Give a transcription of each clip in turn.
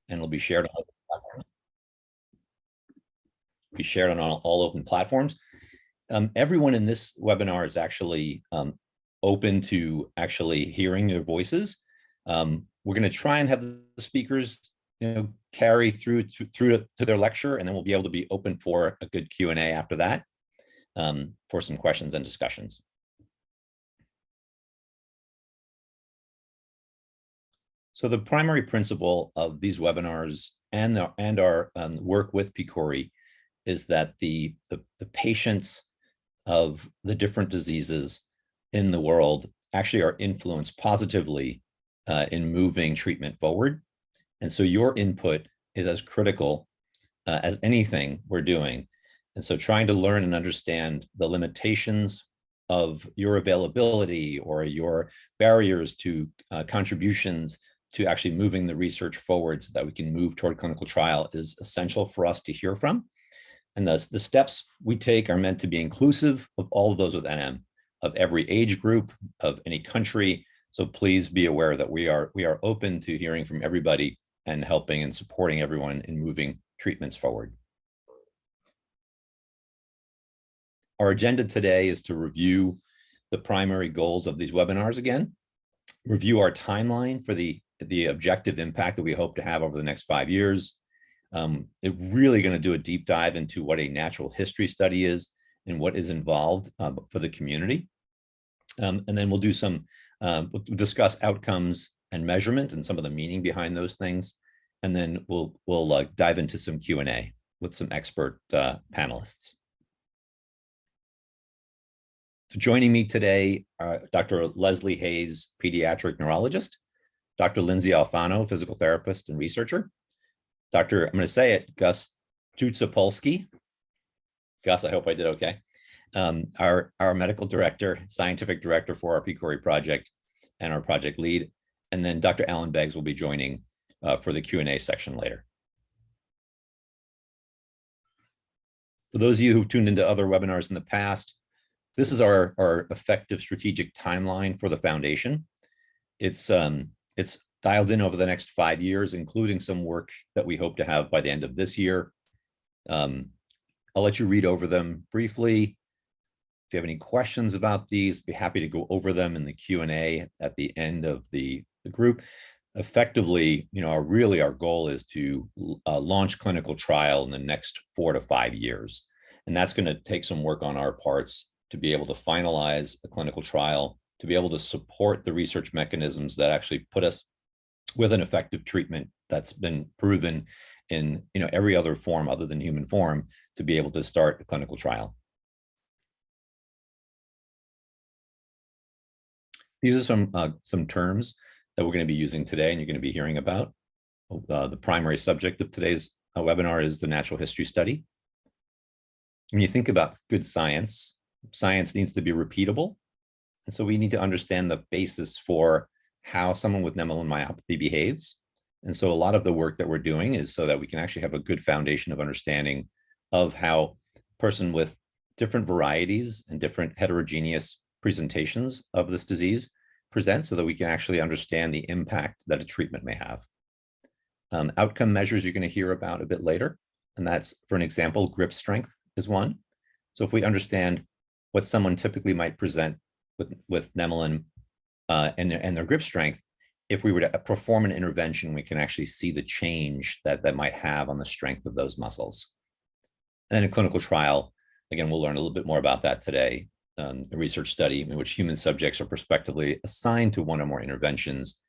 and it'll be shared on all open platforms. Everyone in this webinar is actually open to actually hearing their voices. We're going to try and have the speakers, carry through to their lecture, and then we'll be able to be open for a good Q&A after that, for some questions and discussions. So the primary principle of these webinars and our work with PCORI is that the patients of the different diseases in the world actually are influenced positively in moving treatment forward. And so your input is as critical as anything we're doing. And so trying to learn and understand the limitations of your availability or your barriers to contributions to actually moving the research forward so that we can move toward clinical trial is essential for us to hear from. And the steps we take are meant to be inclusive of all of those with NM, of every age group, of any country. So please be aware that we are open to hearing from everybody and helping and supporting everyone in moving treatments forward. Our agenda today is to review the primary goals of these webinars again, review our timeline for the objective impact that we hope to have over the next 5 years. It's really going to do a deep dive into what a natural history study is and what is involved for the community. And then we'll do we'll discuss outcomes and measurement and some of the meaning behind those things. And then we'll dive into some Q&A with some expert panelists. So joining me today, Dr. Leslie Hayes, pediatric neurologist, Dr. Lindsay Alfano, physical therapist and researcher, I'm going to say it, Gus Jutsapolsky. Gus, I hope I did okay. Our medical director, scientific director for our PCORI project and our project lead. And then Dr. Alan Beggs will be joining for the Q&A section later. For those of you who've tuned into other webinars in the past, this is our effective strategic timeline for the foundation. It's dialed in over the next 5 years, including some work that we hope to have by the end of this year. I'll let you read over them briefly. If you have any questions about these, be happy to go over them in the Q&A at the end of the group. Effectively, our goal is to launch clinical trial in the next 4 to 5 years. And that's going to take some work on our parts to be able to finalize a clinical trial, to be able to support the research mechanisms that actually put us with an effective treatment that's been proven in every other form other than human form, to be able to start a clinical trial. These are some terms that we're going to be using today and you're going to be hearing about. The primary subject of today's webinar is the natural history study. When you think about good science, science needs to be repeatable. And so we need to understand the basis for how someone with Nemaline myopathy behaves. And so a lot of the work that we're doing is so that we can actually have a good foundation of understanding of how a person with different varieties and different heterogeneous presentations of this disease present, so that we can actually understand the impact that a treatment may have. Outcome measures you're going to hear about a bit later. And that's, for an example, grip strength is one. So if we understand what someone typically might present with Nemaline and their grip strength, if we were to perform an intervention, we can actually see the change that might have on the strength of those muscles. And then a clinical trial, again, we'll learn a little bit more about that today. A research study in which human subjects are prospectively assigned to one or more interventions.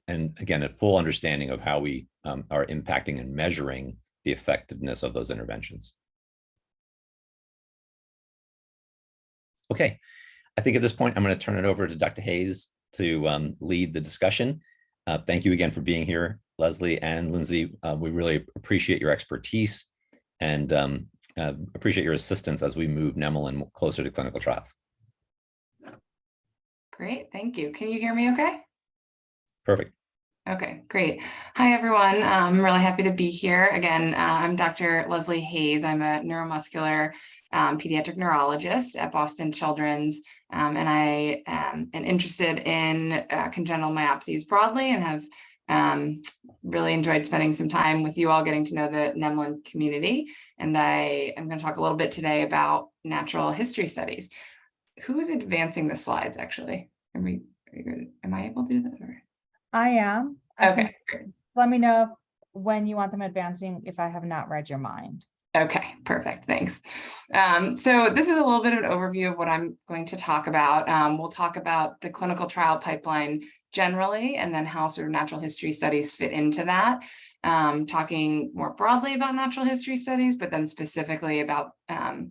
And again, a full understanding of how we are impacting and measuring the effectiveness of those interventions. Okay, I think at this point, I'm going to turn it over to Dr. Hayes to lead the discussion. Thank you again for being here, Leslie and Lindsay. We really appreciate your expertise and appreciate your assistance as we move Nemaline closer to clinical trials. Great, thank you. Can you hear me okay? Perfect. Okay, great. Hi, everyone. I'm really happy to be here. Again, I'm Dr. Leslie Hayes. I'm a neuromuscular pediatric neurologist at Boston Children's, and I am interested in congenital myopathies broadly and have really enjoyed spending some time with you all, getting to know the Nemaline community. And I am going to talk a little bit today about natural history studies. Who's advancing the slides, actually? Am I able to do that? Or? I am. Okay. Let me know when you want them advancing if I have not read your mind. Okay, perfect. Thanks. So this is a little bit of an overview of what I'm going to talk about. We'll talk about the clinical trial pipeline generally, and then how sort of natural history studies fit into that. Talking more broadly about natural history studies, but then specifically about them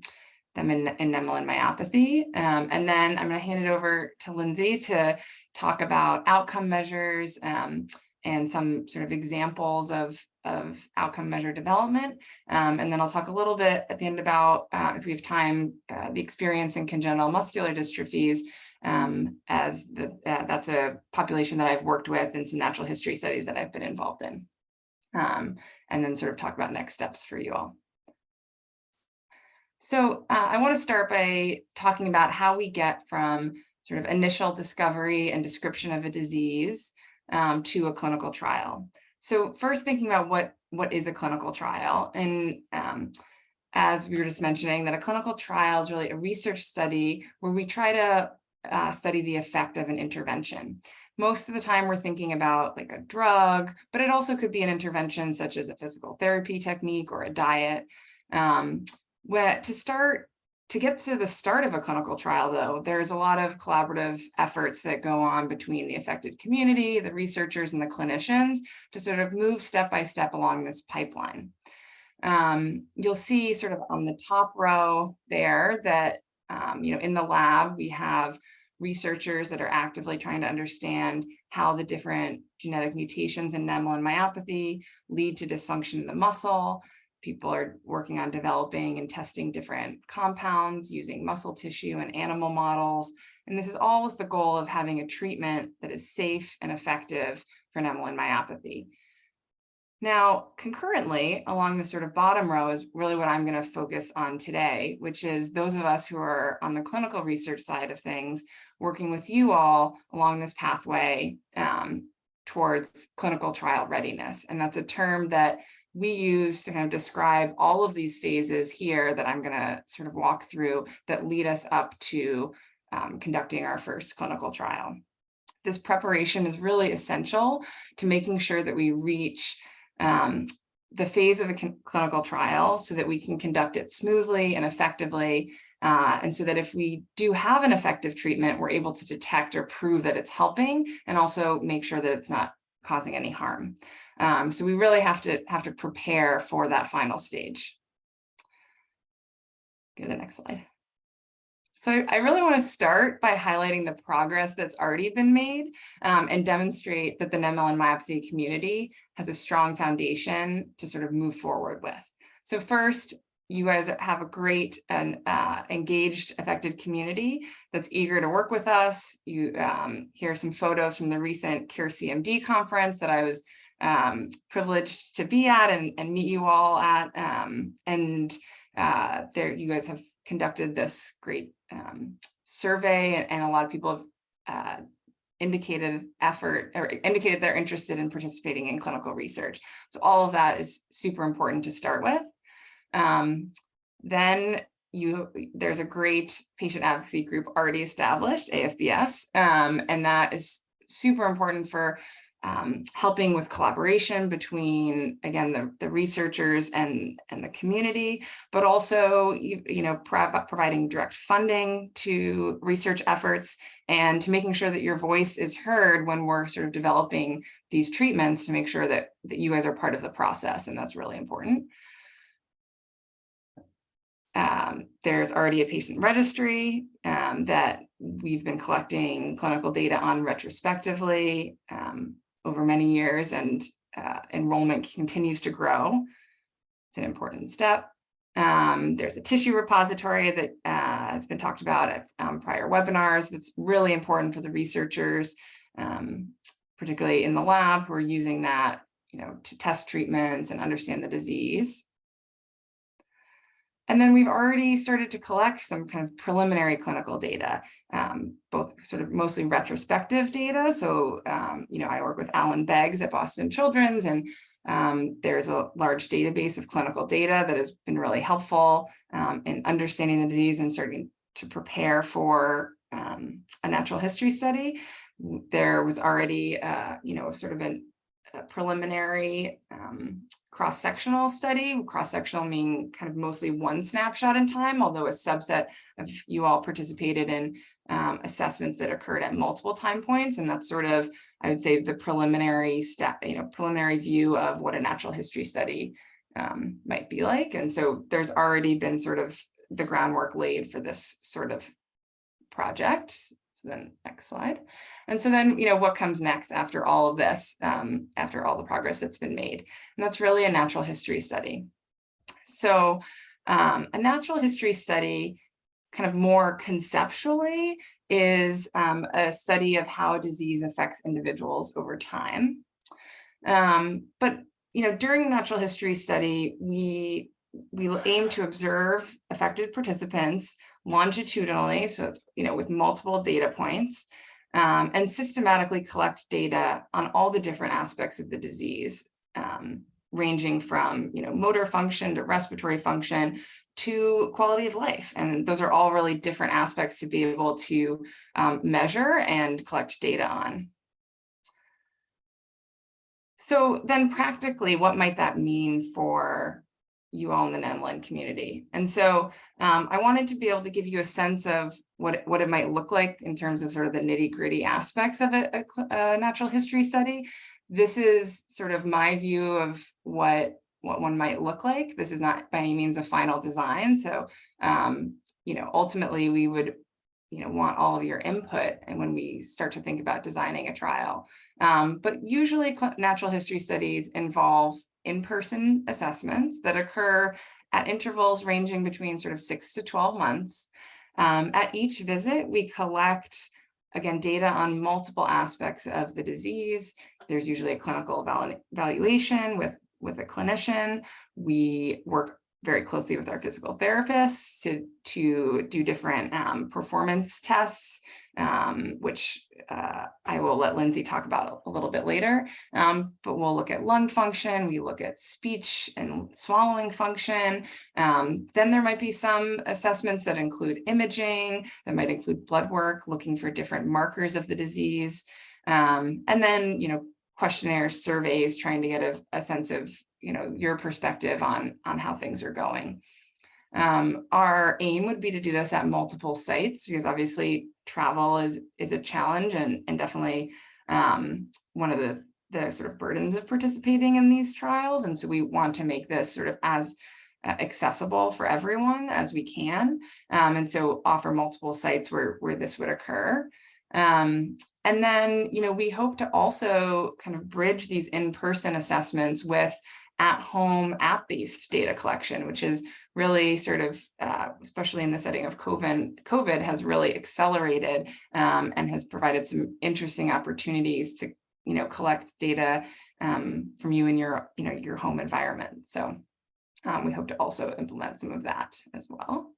in Nemaline myopathy. And then I'm going to hand it over to Lindsay to talk about outcome measures and some sort of examples of outcome measure development. And then I'll talk a little bit at the end about, if we have time, the experience in congenital muscular dystrophies, as that's a population that I've worked with in some natural history studies that I've been involved in. And then sort of talk about next steps for you all. So I want to start by talking about how we get from sort of initial discovery and description of a disease to a clinical trial. So first, thinking about what is a clinical trial. And as we were just mentioning, that a clinical trial is really a research study where we try to study the effect of an intervention. Most of the time we're thinking about like a drug, but it also could be an intervention such as a physical therapy technique or a diet. To get to the start of a clinical trial, though, there's a lot of collaborative efforts that go on between the affected community, the researchers, and the clinicians to sort of move step by step along this pipeline. You'll see sort of on the top row there that, in the lab, we have researchers that are actively trying to understand how the different genetic mutations in Nemaline myopathy lead to dysfunction in the muscle. People are working on developing and testing different compounds using muscle tissue and animal models. And this is all with the goal of having a treatment that is safe and effective for Nemaline myopathy. Now, concurrently, along the sort of bottom row is really what I'm going to focus on today, which is those of us who are on the clinical research side of things, working with you all along this pathway towards clinical trial readiness. And that's a term that we use to kind of describe all of these phases here that I'm going to sort of walk through that lead us up to conducting our first clinical trial. This preparation is really essential to making sure that we reach the phase of a clinical trial so that we can conduct it smoothly and effectively. And so that if we do have an effective treatment, we're able to detect or prove that it's helping and also make sure that it's not causing any harm. So we really have to prepare for that final stage. Go to the next slide. So I really want to start by highlighting the progress that's already been made and demonstrate that the Nemaline myopathy community has a strong foundation to sort of move forward with. So first, you guys have a great and engaged, affected community that's eager to work with us. Here are some photos from the recent Cure CMD conference that I was privileged to be at and meet you all at. There, you guys have conducted this great survey, and a lot of people have indicated they're interested in participating in clinical research. So all of that is super important to start with. Then there's a great patient advocacy group already established, AFBS, and that is super important for helping with collaboration between, again, the researchers and the community, but also, providing direct funding to research efforts and to making sure that your voice is heard when we're sort of developing these treatments, to make sure that you guys are part of the process, and that's really important. There's already a patient registry that we've been collecting clinical data on retrospectively over many years, and enrollment continues to grow. It's an important step. There's a tissue repository that has been talked about at prior webinars. That's really important for the researchers, particularly in the lab, who are using that, to test treatments and understand the disease. And then we've already started to collect some kind of preliminary clinical data, both sort of mostly retrospective data. So, I work with Alan Beggs at Boston Children's, and there's a large database of clinical data that has been really helpful in understanding the disease and starting to prepare for a natural history study. There was already, sort of a preliminary cross-sectional study, cross-sectional meaning kind of mostly one snapshot in time, although a subset of you all participated in assessments that occurred at multiple time points. And that's sort of, I would say, the preliminary step, preliminary view of what a natural history study might be like. And so there's already been sort of the groundwork laid for this sort of project. So then next slide. And so then, what comes next after all of this, after all the progress that's been made? And that's really a natural history study. So a natural history study, kind of more conceptually, is a study of how disease affects individuals over time. But during a natural history study, we aim to observe affected participants longitudinally, so it's with multiple data points, and systematically collect data on all the different aspects of the disease, ranging from motor function to respiratory function to quality of life. And those are all really different aspects to be able to measure and collect data on. So then practically, what might that mean for you all in the Nemaline community? And so I wanted to be able to give you a sense of what it might look like in terms of sort of the nitty-gritty aspects of a natural history study. This is sort of my view of what one might look like. This is not by any means a final design. So, ultimately we would want all of your input and when we start to think about designing a trial. But usually natural history studies involve in-person assessments that occur at intervals ranging between sort of 6 to 12 months. At each visit, we collect, again, data on multiple aspects of the disease. There's usually a clinical evaluation with a clinician. We work very closely with our physical therapists to do different performance tests, which I will let Lindsay talk about a little bit later. But we'll look at lung function, we look at speech and swallowing function. Then there might be some assessments that include imaging, that might include blood work, looking for different markers of the disease. And then, questionnaires, surveys, trying to get a sense of your perspective on how things are going. Our aim would be to do this at multiple sites because obviously travel is a challenge and definitely one of the sort of burdens of participating in these trials. And so we want to make this sort of as accessible for everyone as we can. And so offer multiple sites where this would occur. And then, we hope to also kind of bridge these in-person assessments with at-home app-based data collection, which is really sort of, especially in the setting of COVID has really accelerated and has provided some interesting opportunities to, collect data from you in your home environment. So we hope to also implement some of that as well.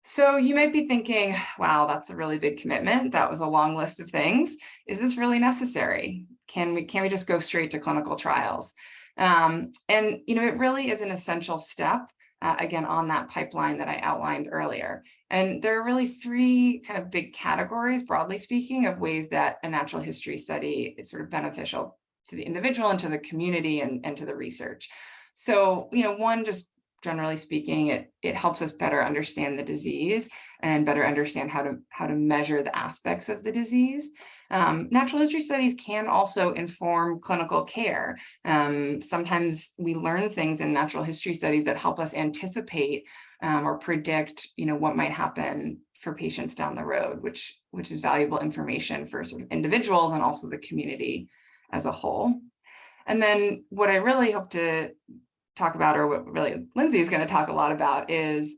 So you might be thinking, wow, that's a really big commitment. That was a long list of things. Is this really necessary? Can we just go straight to clinical trials? And it really is an essential step, again, on that pipeline that I outlined earlier. And there are really three kind of big categories, broadly speaking, of ways that a natural history study is sort of beneficial to the individual and to the community and to the research. So, one, just generally speaking, it helps us better understand the disease and better understand how to measure the aspects of the disease. Natural history studies can also inform clinical care. Sometimes we learn things in natural history studies that help us anticipate or predict, what might happen for patients down the road, which is valuable information for sort of individuals and also the community as a whole. And then what I really hope to talk about, or what really Lindsay is going to talk a lot about, is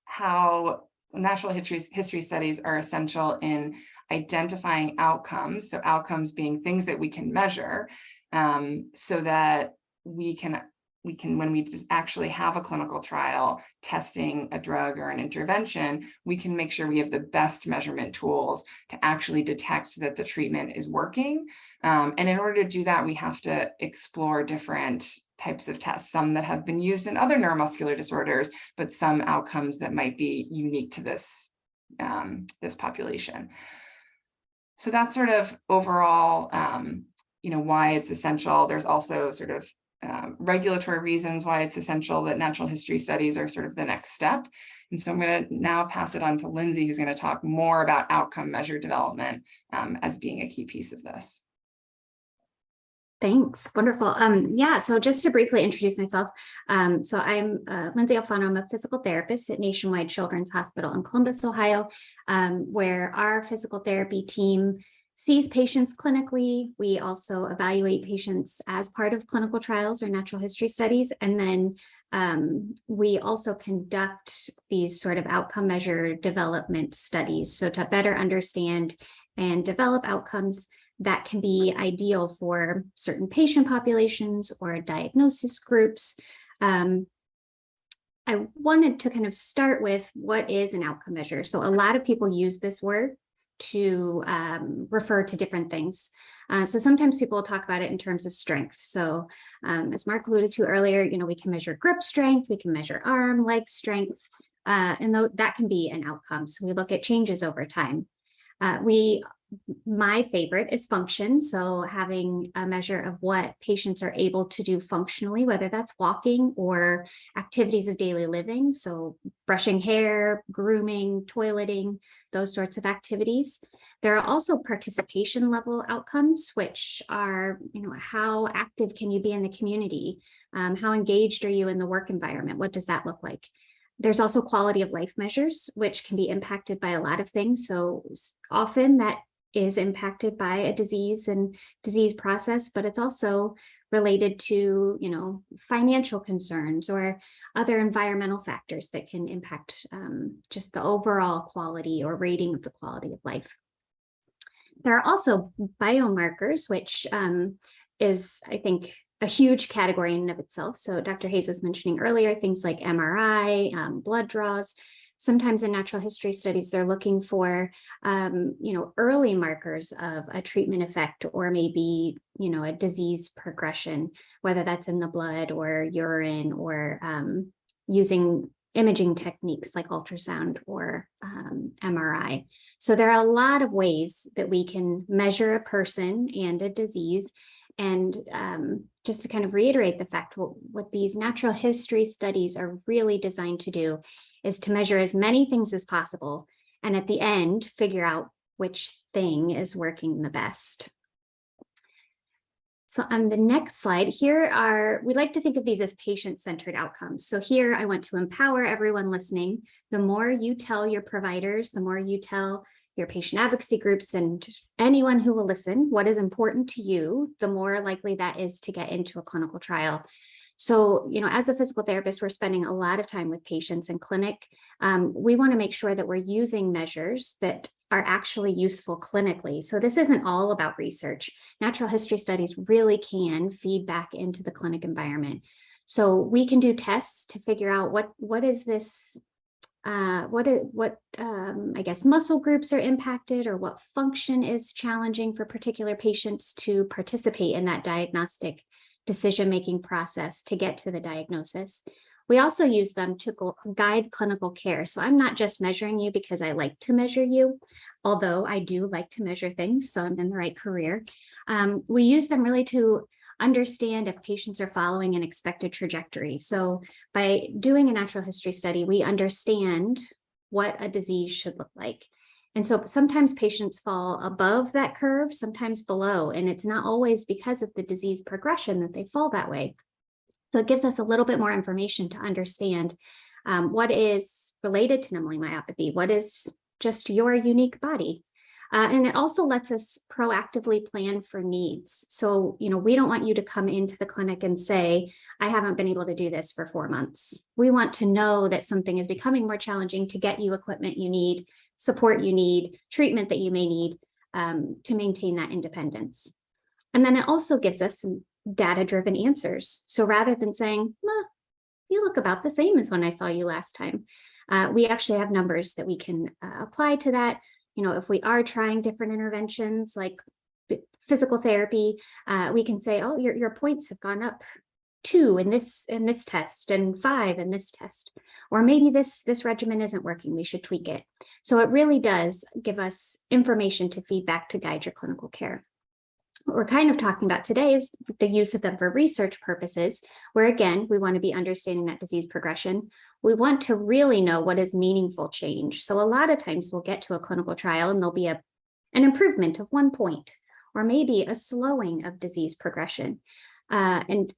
how natural history studies are essential in identifying outcomes. So outcomes being things that we can measure so that we can we can, when we actually have a clinical trial testing a drug or an intervention, we can make sure we have the best measurement tools to actually detect that the treatment is working. And in order to do that, we have to explore different types of tests, some that have been used in other neuromuscular disorders, but some outcomes that might be unique to this, this population. So that's sort of overall, why it's essential. There's also sort of regulatory reasons why it's essential that natural history studies are sort of the next step. And so I'm going to now pass it on to Lindsay, who's going to talk more about outcome measure development as being a key piece of this. Thanks. Wonderful. Yeah, so just to briefly introduce myself. So I'm Lindsay Alfano. I'm a physical therapist at Nationwide Children's Hospital in Columbus, Ohio, where our physical therapy team sees patients clinically. We also evaluate patients as part of clinical trials or natural history studies. And then we also conduct these sort of outcome measure development studies. So to better understand and develop outcomes that can be ideal for certain patient populations or diagnosis groups. I wanted to kind of start with what is an outcome measure. So a lot of people use this word to refer to different things. So sometimes people talk about it in terms of strength. So as Mark alluded to earlier, we can measure grip strength, we can measure arm, leg strength, and that can be an outcome. So we look at changes over time. My favorite is function. So having a measure of what patients are able to do functionally, whether that's walking or activities of daily living. So brushing hair, grooming, toileting, those sorts of activities. There are also participation level outcomes, which are, how active can you be in the community? How engaged are you in the work environment? What does that look like? There's also quality of life measures, which can be impacted by a lot of things. So often that is impacted by a disease and disease process, but it's also related to, financial concerns or other environmental factors that can impact just the overall quality or rating of the quality of life. There are also biomarkers, which is, I think, a huge category in and of itself. So Dr. Hayes was mentioning earlier, things like MRI, blood draws. Sometimes in natural history studies, they're looking for, early markers of a treatment effect or maybe, a disease progression, whether that's in the blood or urine or using imaging techniques like ultrasound or MRI. So there are a lot of ways that we can measure a person and a disease. And just to kind of reiterate the fact, what these natural history studies are really designed to do is to measure as many things as possible, and at the end, figure out which thing is working the best. So on the next slide, we like to think of these as patient-centered outcomes. So here I want to empower everyone listening. The more you tell your providers, the more you tell your patient advocacy groups and anyone who will listen what is important to you, the more likely that is to get into a clinical trial. So, as a physical therapist, we're spending a lot of time with patients in clinic. We want to make sure that we're using measures that are actually useful clinically. So this isn't all about research. Natural history studies really can feed back into the clinic environment. So we can do tests to figure out what is this, I guess muscle groups are impacted or what function is challenging for particular patients to participate in that diagnostic decision-making process to get to the diagnosis. We also use them to guide clinical care. So I'm not just measuring you because I like to measure you, although I do like to measure things, so I'm in the right career. We use them really to understand if patients are following an expected trajectory. So by doing a natural history study, we understand what a disease should look like. And so sometimes patients fall above that curve, sometimes below, and it's not always because of the disease progression that they fall that way. So it gives us a little bit more information to understand what is related to Nemaline myopathy, what is just your unique body. And it also lets us proactively plan for needs. So, we don't want you to come into the clinic and say, I haven't been able to do this for 4 months. We want to know that something is becoming more challenging to get you equipment you need, support you need, treatment that you may need to maintain that independence. And then it also gives us some data-driven answers. So rather than saying, you look about the same as when I saw you last time, we actually have numbers that we can apply to that. You know, if we are trying different interventions like physical therapy, we can say, oh, your points have gone up 2 in this test and 5 in this test, or maybe this regimen isn't working, we should tweak it. So it really does give us information to feed back to guide your clinical care. What we're kind of talking about today is the use of them for research purposes, where again, we want to be understanding that disease progression. We want to really know what is meaningful change. So a lot of times we'll get to a clinical trial and there'll be an improvement of 1 point, or maybe a slowing of disease progression. And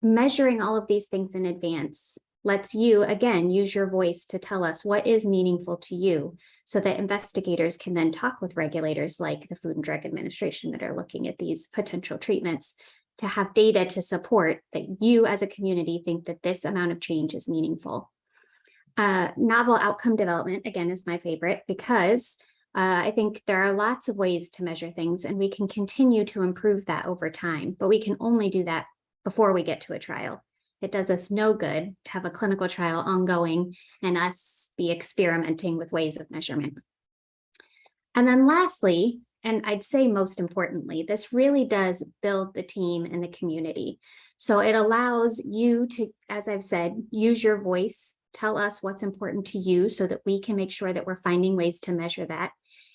measuring all of these things in advance lets you, again, use your voice to tell us what is meaningful to you, so that investigators can then talk with regulators like the Food and Drug Administration that are looking at these potential treatments to have data to support that you as a community think that this amount of change is meaningful. Novel outcome development, again, is my favorite because I think there are lots of ways to measure things and we can continue to improve that over time, but we can only do that before we get to a trial. It does us no good to have a clinical trial ongoing and us be experimenting with ways of measurement. And then lastly, and I'd say most importantly, this really does build the team and the community. So it allows you to, as I've said, use your voice, tell us what's important to you so that we can make sure that we're finding ways to measure that.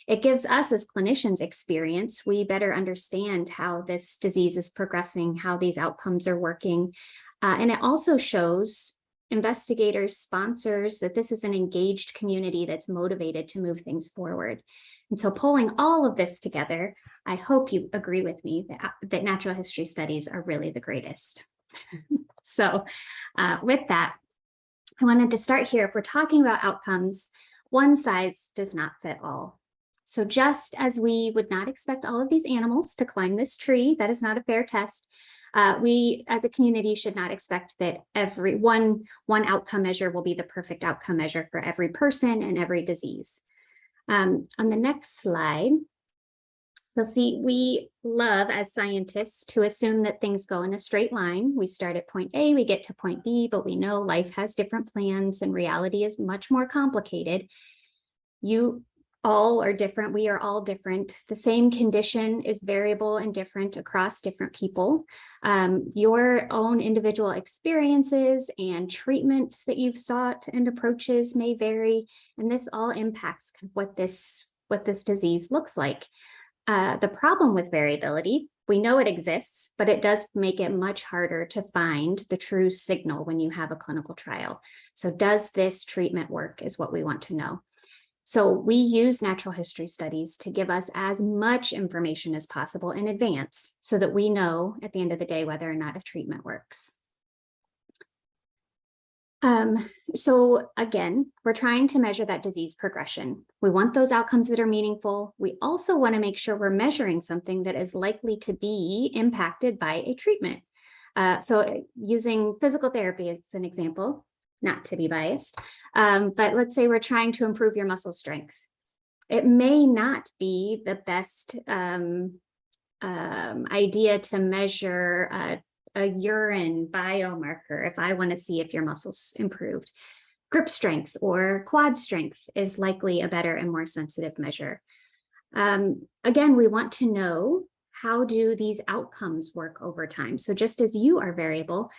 It gives us as clinicians experience. We better understand how this disease is progressing, how these outcomes are working. And it also shows investigators, sponsors, that this is an engaged community that's motivated to move things forward. And so pulling all of this together, I hope you agree with me that natural history studies are really the greatest. So with that, I wanted to start here. If we're talking about outcomes, one size does not fit all. So just as we would not expect all of these animals to climb this tree, that is not a fair test. We as a community should not expect that every one outcome measure will be the perfect outcome measure for every person and every disease. On the next slide, you'll see we love as scientists to assume that things go in a straight line. We start at point A, we get to point B, but we know life has different plans and reality is much more complicated. You all are different. We are all different. The same condition is variable and different across different people. Your own individual experiences and treatments that you've sought and approaches may vary, and this all impacts what this disease looks like. The problem with variability, we know it exists, but it does make it much harder to find the true signal when you have a clinical trial. So does this treatment work is what we want to know. So we use natural history studies to give us as much information as possible in advance so that we know at the end of the day whether or not a treatment works. So again, we're trying to measure that disease progression. We want those outcomes that are meaningful. We also want to make sure we're measuring something that is likely to be impacted by a treatment. So using physical therapy as an example, not to be biased, but let's say we're trying to improve your muscle strength. It may not be the best idea to measure a urine biomarker if I want to see if your muscles improved. Grip strength or quad strength is likely a better and more sensitive measure. Again, we want to know, how do these outcomes work over time? So just as you are variable,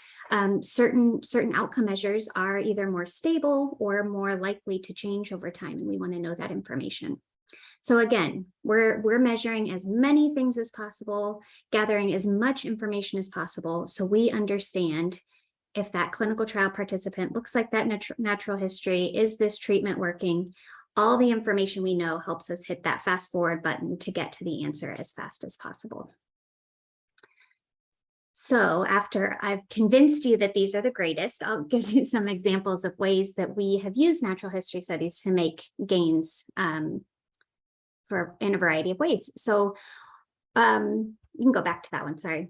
certain outcome measures are either more stable or more likely to change over time, and we want to know that information. So again, we're measuring as many things as possible, gathering as much information as possible, so we understand if that clinical trial participant looks like that natural history, is this treatment working? All the information we know helps us hit that fast forward button to get to the answer as fast as possible. So after I've convinced you that these are the greatest, I'll give you some examples of ways that we have used natural history studies to make gains in a variety of ways. So you can go back to that one, sorry.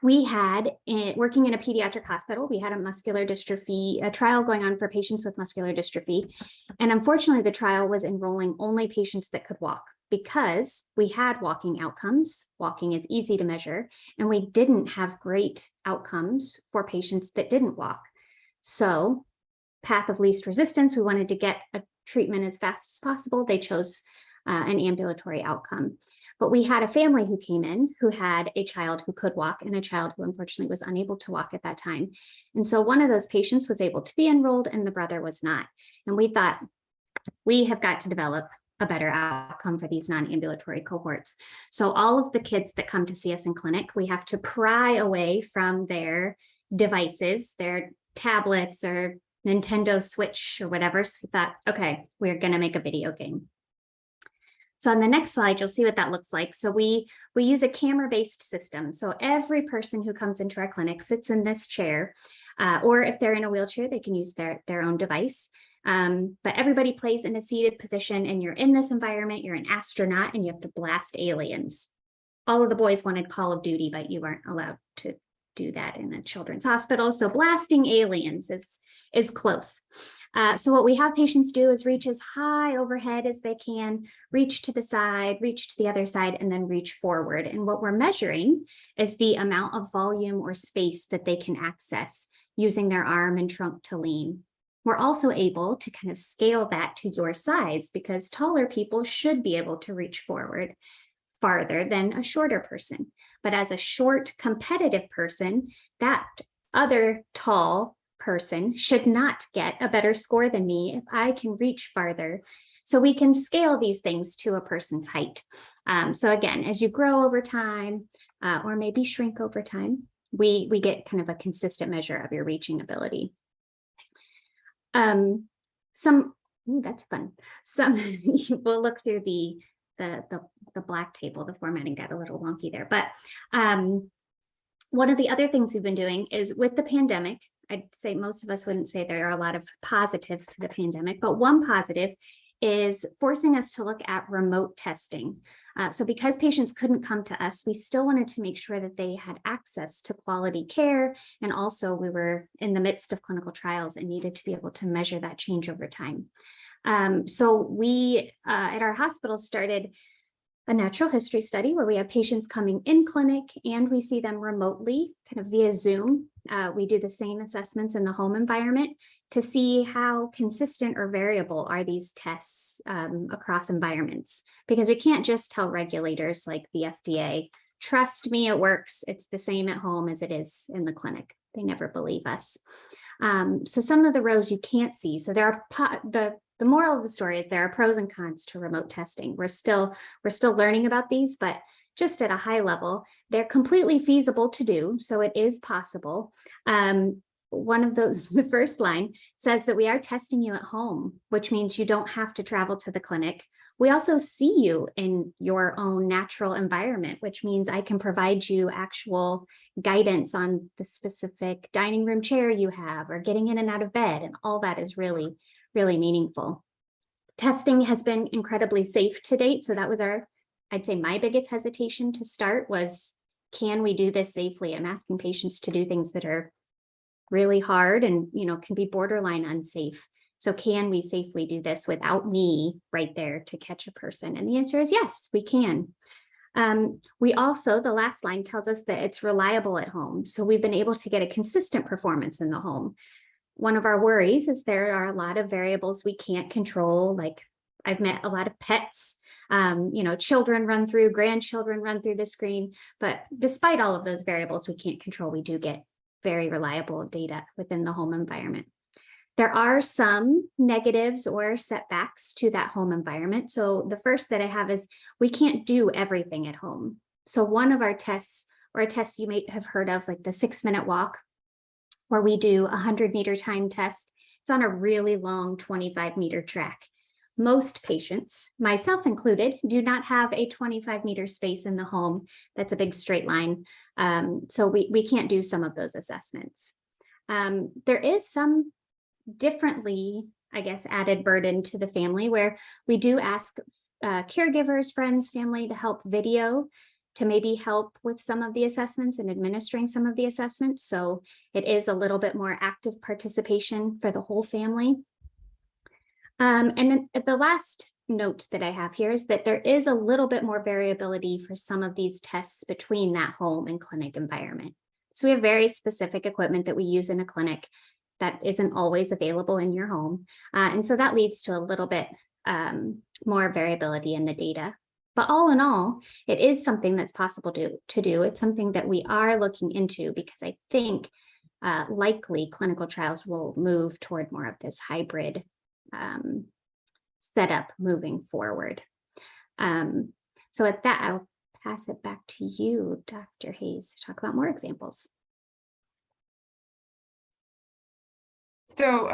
We had, working in a pediatric hospital, we had a muscular dystrophy, a trial going on for patients with muscular dystrophy. And unfortunately, the trial was enrolling only patients that could walk. because we had walking outcomes. Walking is easy to measure, and we didn't have great outcomes for patients that didn't walk. So path of least resistance, we wanted to get a treatment as fast as possible. They chose an ambulatory outcome. But we had a family who came in who had a child who could walk and a child who unfortunately was unable to walk at that time. And so one of those patients was able to be enrolled and the brother was not. And we thought, we have got to develop a better outcome for these non-ambulatory cohorts. So all of the kids that come to see us in clinic, we have to pry away from their devices, their tablets or Nintendo Switch or whatever. So we thought, okay, we're going to make a video game. So on the next slide, you'll see what that looks like. So we use a camera-based system. So every person who comes into our clinic sits in this chair, or if they're in a wheelchair, they can use their own device. But everybody plays in a seated position, and you're in this environment, you're an astronaut, and you have to blast aliens. All of the boys wanted Call of Duty, but you weren't allowed to do that in a children's hospital. So blasting aliens is close. So what we have patients do is reach as high overhead as they can, reach to the side, reach to the other side, and then reach forward. And what we're measuring is the amount of volume or space that they can access using their arm and trunk to lean. We're also able to kind of scale that to your size, because taller people should be able to reach forward farther than a shorter person. But as a short, competitive person, that other tall person should not get a better score than me if I can reach farther. So we can scale these things to a person's height. So again, as you grow over time, or maybe shrink over time, we get kind of a consistent measure of your reaching ability. That's fun. We'll look through the black table. The formatting got a little wonky there, but one of the other things we've been doing is with the pandemic, I'd say most of us wouldn't say there are a lot of positives to the pandemic, but one positive is forcing us to look at remote testing. So because patients couldn't come to us, we still wanted to make sure that they had access to quality care. And also we were in the midst of clinical trials and needed to be able to measure that change over time. So we at our hospital started a natural history study where we have patients coming in clinic and we see them remotely, kind of via Zoom. We do the same assessments in the home environment to see how consistent or variable are these tests across environments, because we can't just tell regulators like the FDA, trust me, it works. It's the same at home as it is in the clinic. They never believe us. So some of the rows you can't see. So there are the moral of the story is there are pros and cons to remote testing. We're still learning about these, but just at a high level, they're completely feasible to do. So it is possible. One of those, the first line says that we are testing you at home, which means you don't have to travel to the clinic. We also see you in your own natural environment, which means I can provide you actual guidance on the specific dining room chair you have or getting in and out of bed. And all that is really meaningful. Testing has been incredibly safe to date. So that was I'd say my biggest hesitation to start was, can we do this safely? I'm asking patients to do things that are really hard and, can be borderline unsafe. So can we safely do this without me right there to catch a person? And the answer is yes, we can. We also, the last line tells us that it's reliable at home. So we've been able to get a consistent performance in the home. One of our worries is there are a lot of variables we can't control. Like I've met a lot of pets, children run through, grandchildren run through the screen. But despite all of those variables we can't control, we do get very reliable data within the home environment. There are some negatives or setbacks to that home environment. So the first that I have is we can't do everything at home. So one of our tests, or a test you may have heard of, like the 6-minute walk, where we do a 100-meter time test. It's on a really long 25-meter track. Most patients, myself included, do not have a 25-meter space in the home. That's a big straight line. So we can't do some of those assessments. There is some differently, I guess, added burden to the family where we do ask caregivers, friends, family to help video, to maybe help with some of the assessments and administering some of the assessments. So it is a little bit more active participation for the whole family. And then the last note that I have here is that there is a little bit more variability for some of these tests between that home and clinic environment. So we have very specific equipment that we use in a clinic that isn't always available in your home. And so that leads to a little bit more variability in the data. But all in all, it is something that's possible to do. It's something that we are looking into because I think likely clinical trials will move toward more of this hybrid setup moving forward. So at that, I'll pass it back to you, Dr. Hayes, to talk about more examples. So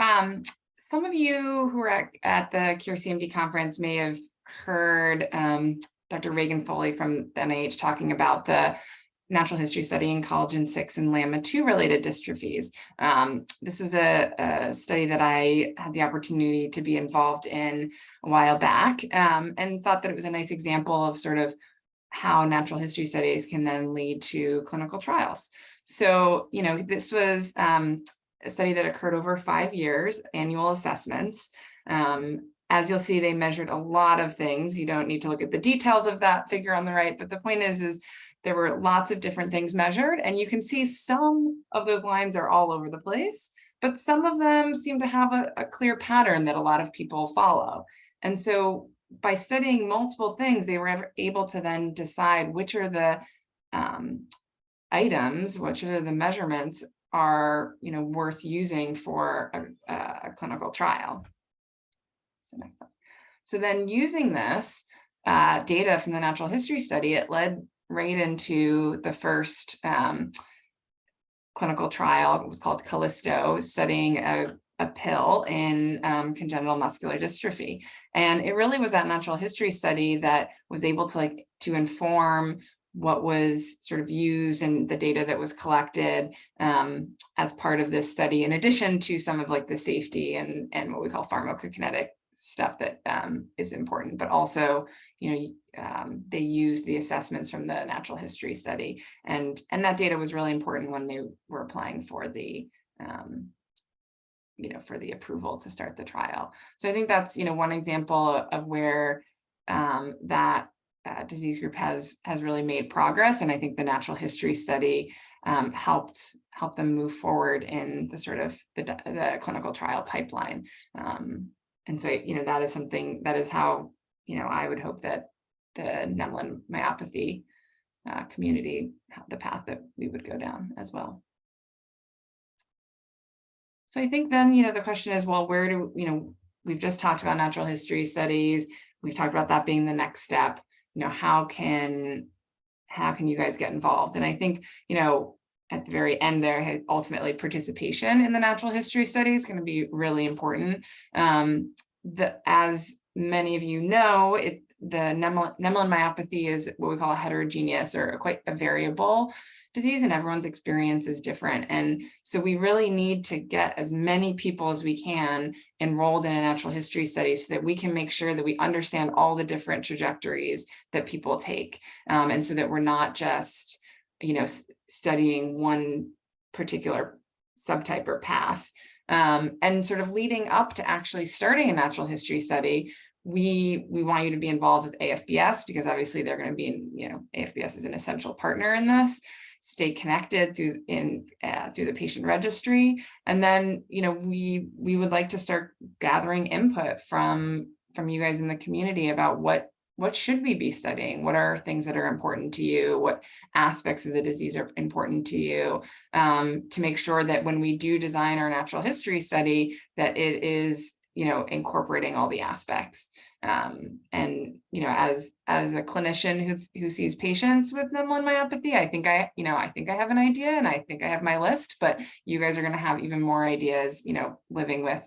some of you who were at the Cure CMD conference may have heard Dr. Reagan Foley from the NIH talking about the natural history study in collagen 6 and LAMA2 related dystrophies. This was a study that I had the opportunity to be involved in a while back, and thought that it was a nice example of sort of how natural history studies can then lead to clinical trials. So, you know, this was a study that occurred over 5 years, annual assessments. As you'll see, they measured a lot of things. You don't need to look at the details of that figure on the right, but the point is there were lots of different things measured, and you can see some of those lines are all over the place, but some of them seem to have a clear pattern that a lot of people follow. And so by studying multiple things, they were able to then decide which are the items, which are the measurements are, you know, worth using for a clinical trial. So next slide. So then using this data from the natural history study, it led right into the first clinical trial. It was called Callisto, studying a pill in congenital muscular dystrophy. And it really was that natural history study that was able to inform what was sort of used and the data that was collected as part of this study, in addition to some of like the safety and what we call pharmacokinetic stuff that is important, but also, you know, they used the assessments from the natural history study, and that data was really important when they were applying for the you know, for the approval to start the trial. So I think that's, you know, one example of where that disease group has really made progress, and I think the natural history study helped them move forward in the sort of the clinical trial pipeline. And so, you know, that is something, that is how, you know, I would hope that the Nemaline myopathy community, the path that we would go down as well. So I think then, you know, the question is, well, where do, you know, we've just talked about natural history studies. We've talked about that being the next step. You know, how can you guys get involved? And I think, you know, at the very end there, ultimately participation in the natural history study is going to be really important. As many of you know, the Nemaline myopathy is what we call a heterogeneous or quite a variable disease, and everyone's experience is different. And so we really need to get as many people as we can enrolled in a natural history study so that we can make sure that we understand all the different trajectories that people take. And so that we're not just, you know, studying one particular subtype or path. And sort of leading up to actually starting a natural history study, we want you to be involved with AFBS, because obviously they're going to be in, you know, AFBS is an essential partner in this. Stay connected through the patient registry. And then, you know, we would like to start gathering input from you guys in the community about what should we be studying? What are things that are important to you? What aspects of the disease are important to you? To make sure that when we do design our natural history study, that it is, you know, incorporating all the aspects. And, you know, as a clinician who sees patients with Nemaline myopathy, I think I have an idea, and I think I have my list, but you guys are going to have even more ideas, you know, living with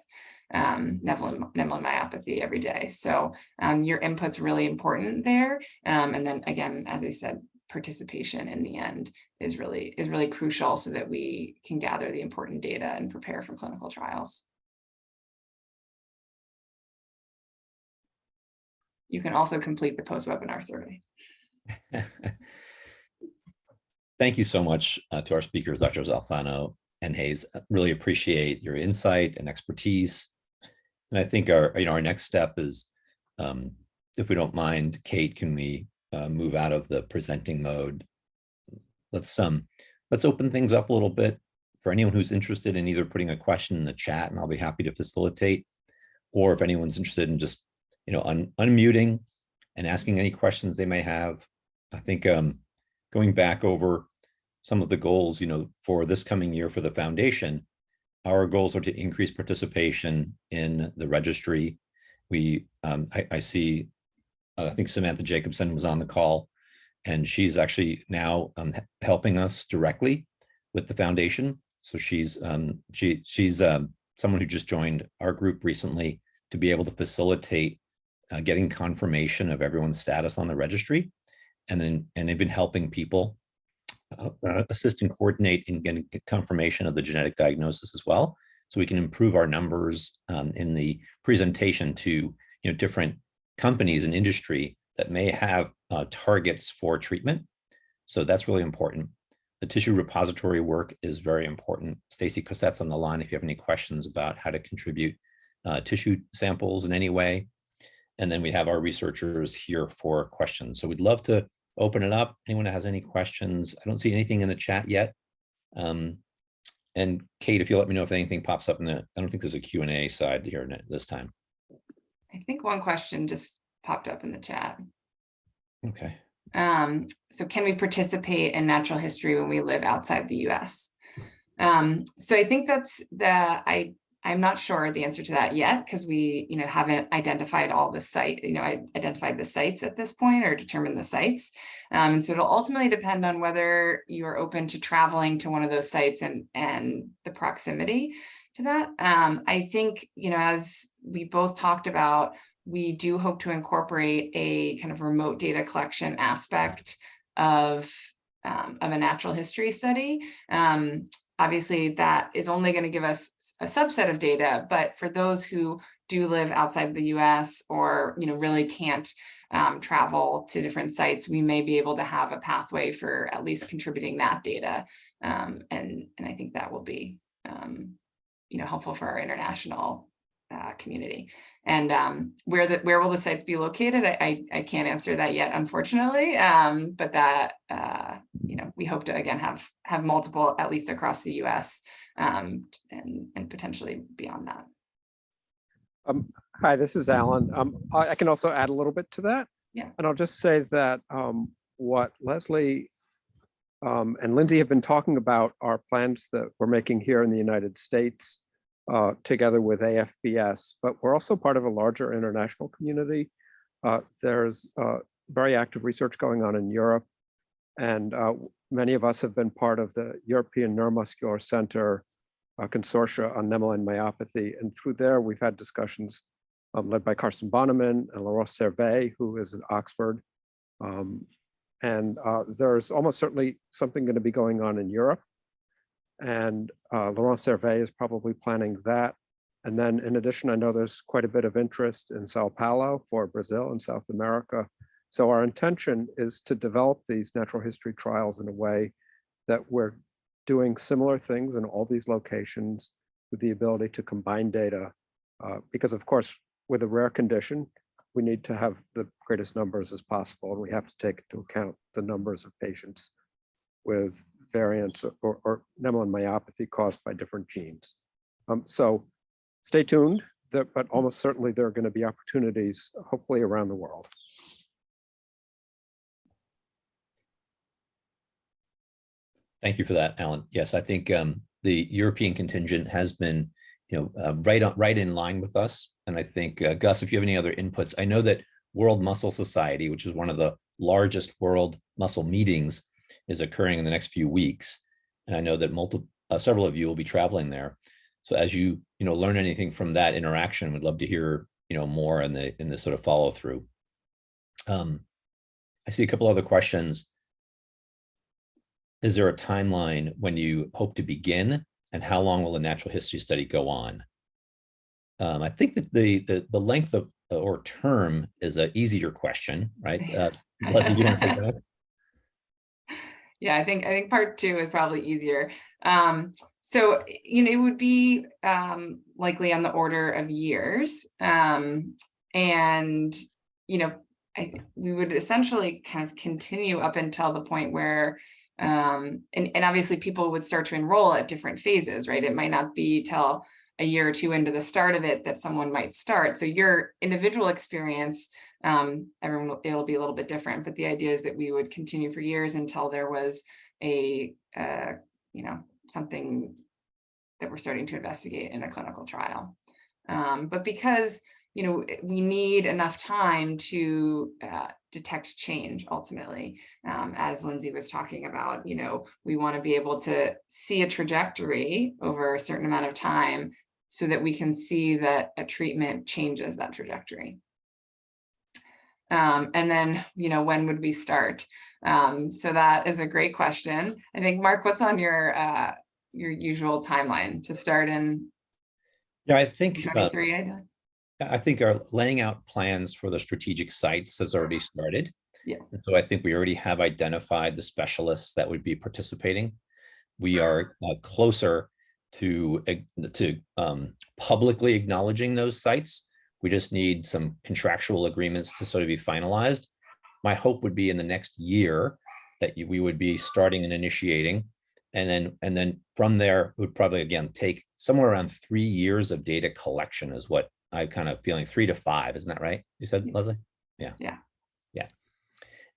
Nemaline myopathy every day. So your input's really important there. And then again, as I said, participation in the end is really crucial so that we can gather the important data and prepare for clinical trials. You can also complete the post-webinar survey. Thank you so much to our speakers, Drs. Alfano and Hayes. I really appreciate your insight and expertise. And I think our next step is, if we don't mind, Kate, can we move out of the presenting mode? Let's open things up a little bit for anyone who's interested in either putting a question in the chat, and I'll be happy to facilitate, or if anyone's interested in just unmuting and asking any questions they may have. I think going back over some of the goals, for this coming year for the foundation, our goals are to increase participation in the registry. I see, I think Samantha Jacobson was on the call, and she's actually now helping us directly with the foundation. So she's someone who just joined our group recently to be able to facilitate getting confirmation of everyone's status on the registry, and they've been helping people assist and coordinate in getting confirmation of the genetic diagnosis as well, so we can improve our numbers in the presentation to different companies and industry that may have targets for treatment. So that's really important. The tissue repository work is very important. Stacy Cossette's on the line if you have any questions about how to contribute tissue samples in any way. And then we have our researchers here for questions. So we'd love to open it up. Anyone that has any questions? I don't see anything in the chat yet. And Kate, if you let me know if anything pops up I don't think there's a Q&A side here this time. I think one question just popped up in the chat. Okay. So can we participate in natural history when we live outside the US? So I think that's I'm not sure the answer to that yet, because we, haven't identified all the identified the sites at this point, or determined the sites. So it'll ultimately depend on whether you're open to traveling to one of those sites and the proximity to that. I think, as we both talked about, we do hope to incorporate a kind of remote data collection aspect of a natural history study. Obviously, that is only going to give us a subset of data, but for those who do live outside the US or really can't travel to different sites, we may be able to have a pathway for at least contributing that data. And I think that will be helpful for our international community. And where will the sites be located? I can't answer that yet, unfortunately. But that we hope to again have multiple, at least across the US, and potentially beyond that. Hi, this is Alan. I can also add a little bit to that. Yeah. And I'll just say that what Leslie and Lindsay have been talking about are plans that we're making here in the United States together with AFBS, but we're also part of a larger international community. There's very active research going on in Europe, and many of us have been part of the European Neuromuscular Center consortia on Nemaline myopathy, and through there we've had discussions led by Karsten Bonneman and Laurent Servet, who is at Oxford. And there's almost certainly something going to be going on in Europe. And Laurent Servet is probably planning that. And then in addition, I know there's quite a bit of interest in Sao Paulo for Brazil and South America. So our intention is to develop these natural history trials in a way that we're doing similar things in all these locations with the ability to combine data. Because of course, with a rare condition, we need to have the greatest numbers as possible. And we have to take into account the numbers of patients with variants or Nemaline myopathy caused by different genes. So stay tuned, but almost certainly there are going to be opportunities, hopefully around the world. Thank you for that, Alan. Yes, I think the European contingent has been, right in line with us. And I think, Gus, if you have any other inputs, I know that World Muscle Society, which is one of the largest world muscle meetings, is occurring in the next few weeks. And I know that several of you will be traveling there. So as you, learn anything from that interaction, we'd love to hear, more in the sort of follow through. I see a couple other questions. Is there a timeline when you hope to begin, and how long will the natural history study go on? I think that the length of or term is an easier question, right? Leslie, do you want to take that? Yeah, I think part two is probably easier. So, it would be likely on the order of years. And, we would essentially kind of continue up until the point where, and obviously people would start to enroll at different phases, right? It might not be till a year or two into the start of it that someone might start. So your individual experience, it'll be a little bit different, but the idea is that we would continue for years until there was something that we're starting to investigate in a clinical trial. But because, we need enough time to detect change ultimately, as Lindsay was talking about, we want to be able to see a trajectory over a certain amount of time so that we can see that a treatment changes that trajectory. And then, when would we start? So that is a great question. I think, Mark, what's on your usual timeline to start in? Yeah, I think 23, I think our laying out plans for the strategic sites has already started. Yeah. And so I think we already have identified the specialists that would be participating. We are closer to publicly acknowledging those sites. We just need some contractual agreements to sort of be finalized. My hope would be in the next year that we would be starting and initiating. And then from there, it would probably, again, take somewhere around 3 years of data collection is what I'm kind of feeling, 3 to 5. Isn't that right? You said, Leslie? Yeah. Yeah. Yeah.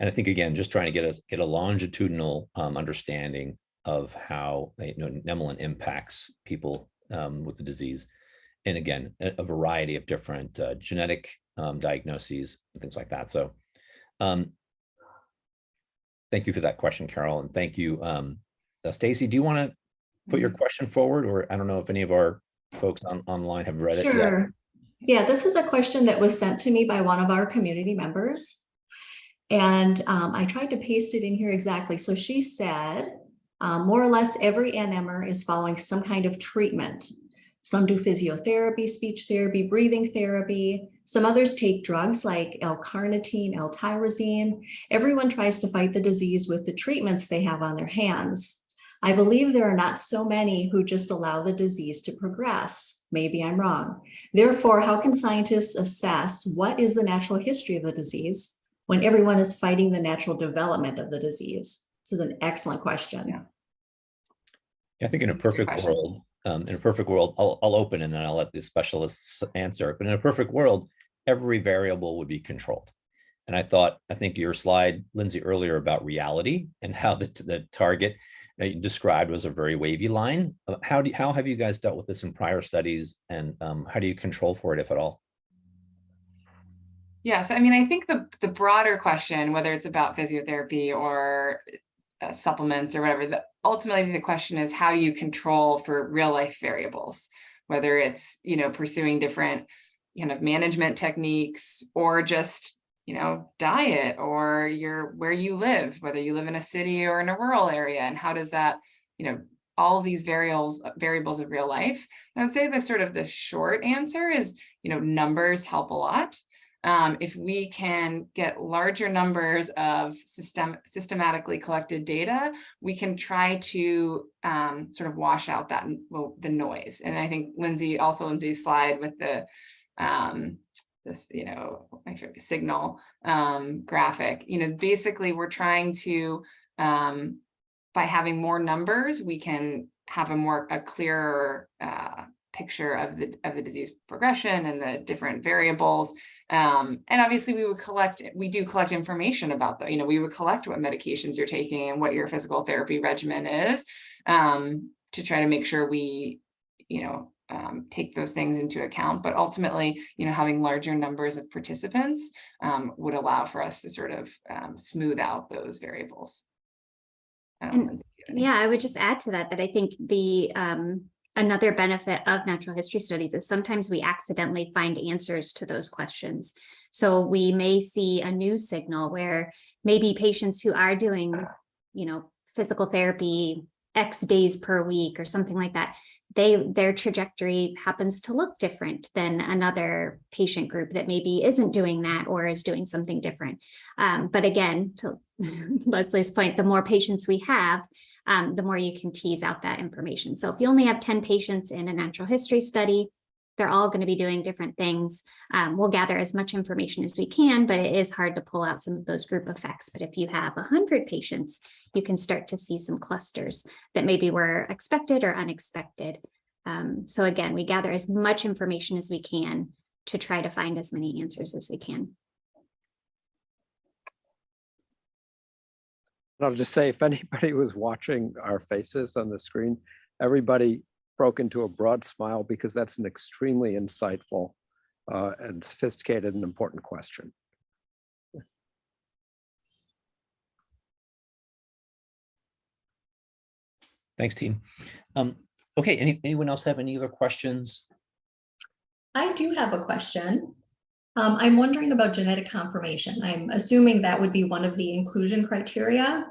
And I think, again, just trying to get a longitudinal understanding of how Nemaline impacts people with the disease. And again, a variety of different genetic diagnoses and things like that. So thank you for that question, Carol. And thank you. Stacy, do you want to put your question forward? Or I don't know if any of our folks online have read it yet. Sure. Yeah, this is a question that was sent to me by one of our community members. And I tried to paste it in here exactly. So she said, more or less every NMer is following some kind of treatment. Some do physiotherapy, speech therapy, breathing therapy. Some others take drugs like L-carnitine, L-tyrosine. Everyone tries to fight the disease with the treatments they have on their hands. I believe there are not so many who just allow the disease to progress. Maybe I'm wrong. Therefore, how can scientists assess what is the natural history of the disease when everyone is fighting the natural development of the disease? This is an excellent question. Yeah. I think in a perfect world, I'll open and then I'll let the specialists answer. But in a perfect world, every variable would be controlled. And I think your slide, Lindsay, earlier about reality and how the target that you described was a very wavy line. How have you guys dealt with this in prior studies, and how do you control for it, if at all? Yeah, so I mean, I think the broader question, whether it's about physiotherapy or supplements or whatever, ultimately the question is, how do you control for real life variables, whether it's, pursuing different kind of management techniques or just, diet or where you live, whether you live in a city or in a rural area, and how does that, all these variables of real life. And I'd say the short answer is, numbers help a lot. If we can get larger numbers of systematically collected data, we can try to sort of wash out the noise. And I think Lindsay's slide with the this, my favorite signal graphic, basically we're trying to, by having more numbers, we can have a clearer picture of the disease progression and the different variables. And obviously we do collect information about we would collect what medications you're taking and what your physical therapy regimen is, to try to make sure we, take those things into account. But ultimately, having larger numbers of participants would allow for us to sort of smooth out those variables. Yeah, I would just add to that I think the another benefit of natural history studies is sometimes we accidentally find answers to those questions. So we may see a new signal where maybe patients who are doing, physical therapy X days per week or something like that, their trajectory happens to look different than another patient group that maybe isn't doing that or is doing something different. But again, to Leslie's point, the more patients we have, the more you can tease out that information. So if you only have 10 patients in a natural history study, they're all going to be doing different things. We'll gather as much information as we can, but it is hard to pull out some of those group effects. But if you have 100 patients, you can start to see some clusters that maybe were expected or unexpected. So again, we gather as much information as we can to try to find as many answers as we can. And I'll just say, if anybody was watching our faces on the screen, everybody broke into a broad smile because that's an extremely insightful and sophisticated and important question. Thanks, team. Okay, anyone else have any other questions? I do have a question. I'm wondering about genetic confirmation. I'm assuming that would be one of the inclusion criteria.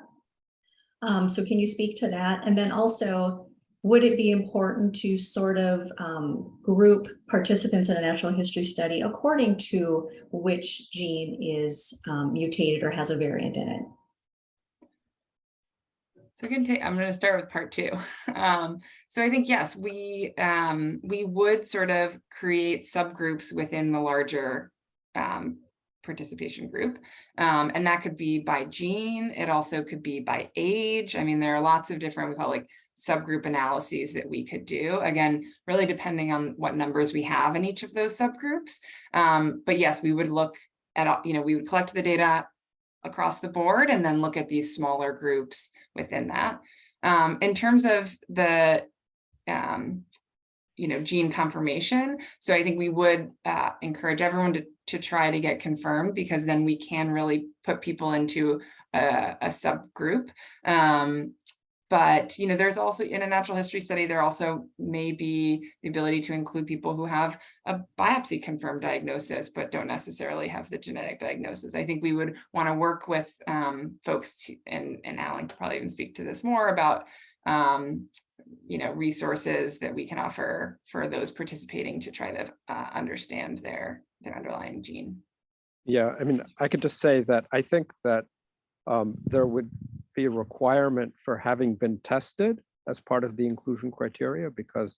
So can you speak to that? And then also, would it be important to sort of group participants in a natural history study according to which gene is mutated or has a variant in it? So I'm going to start with part two. So I think, yes, we would sort of create subgroups within the larger participation group. And that could be by gene. It also could be by age. I mean, there are lots of different, we call it like subgroup analyses that we could do. Again, really depending on what numbers we have in each of those subgroups. But yes, we would look at, we would collect the data across the board and then look at these smaller groups within that. In terms of the gene confirmation, so I think we would encourage everyone to try to get confirmed, because then we can really put people into a subgroup. But there's also, in a natural history study, there also may be the ability to include people who have a biopsy confirmed diagnosis, but don't necessarily have the genetic diagnosis. I think we would want to work with folks, and Alan could probably even speak to this more about, resources that we can offer for those participating to try to understand their underlying gene. Yeah, I mean, I could just say that I think that there would be a requirement for having been tested as part of the inclusion criteria, because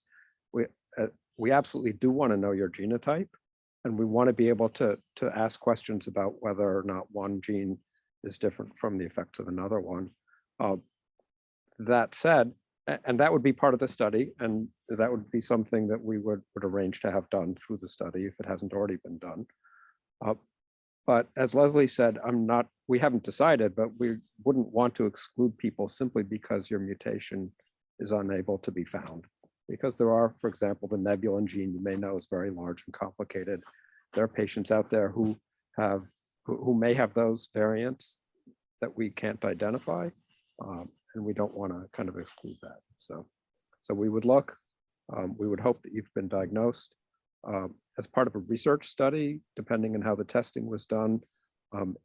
we absolutely do want to know your genotype, and we want to be able to ask questions about whether or not one gene is different from the effects of another one. That said, and that would be part of the study, and that would be something that we would arrange to have done through the study if it hasn't already been done. But as Leslie said, we haven't decided, but we wouldn't want to exclude people simply because your mutation is unable to be found. Because there are, for example, the Nemaline gene you may know is very large and complicated. There are patients out there who may have those variants that we can't identify, and we don't want to kind of exclude that. So we would look, we would hope that you've been diagnosed. As part of a research study, depending on how the testing was done,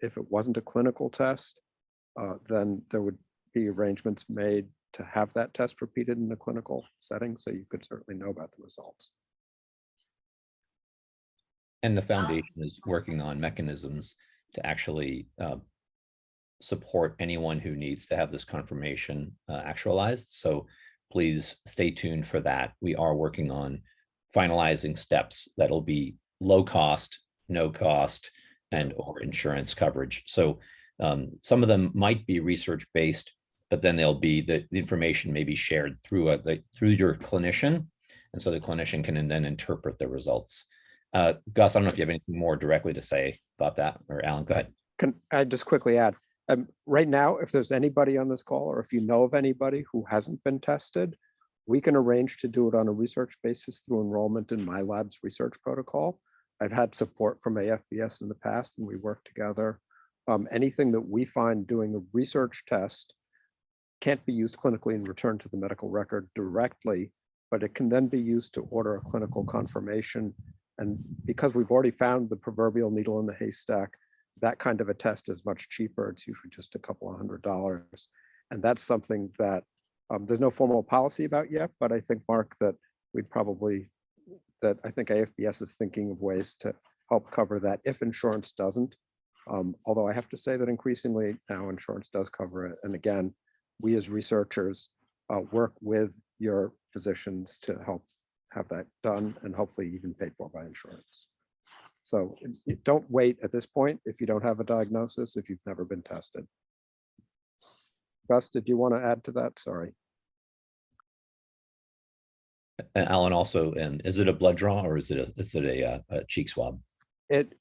if it wasn't a clinical test, then there would be arrangements made to have that test repeated in a clinical setting, so you could certainly know about the results. And the foundation is working on mechanisms to actually support anyone who needs to have this confirmation actualized. So please stay tuned for that. We are working on finalizing steps that'll be low cost, no cost, and or insurance coverage. So some of them might be research based, but then there'll be the information may be shared through your clinician, and so the clinician can then interpret the results. Gus, I don't know if you have anything more directly to say about that, or Alan, go ahead. Can I just quickly add, right now, if there's anybody on this call, or if you know of anybody who hasn't been tested, we can arrange to do it on a research basis through enrollment in my lab's research protocol. I've had support from AFBS in the past, and we work together. Anything that we find doing a research test can't be used clinically and returned to the medical record directly, but it can then be used to order a clinical confirmation. And because we've already found the proverbial needle in the haystack, that kind of a test is much cheaper. It's usually just a couple of $100. And that's something that there's no formal policy about yet, but I think, Mark, that I think AFBS is thinking of ways to help cover that if insurance doesn't. Although I have to say that increasingly now insurance does cover it. And again, we as researchers work with your physicians to help have that done and hopefully even paid for by insurance. So don't wait at this point if you don't have a diagnosis, if you've never been tested. Gus, did you want to add to that? Sorry. Alan, also, is it a blood draw or is it a cheek swab? It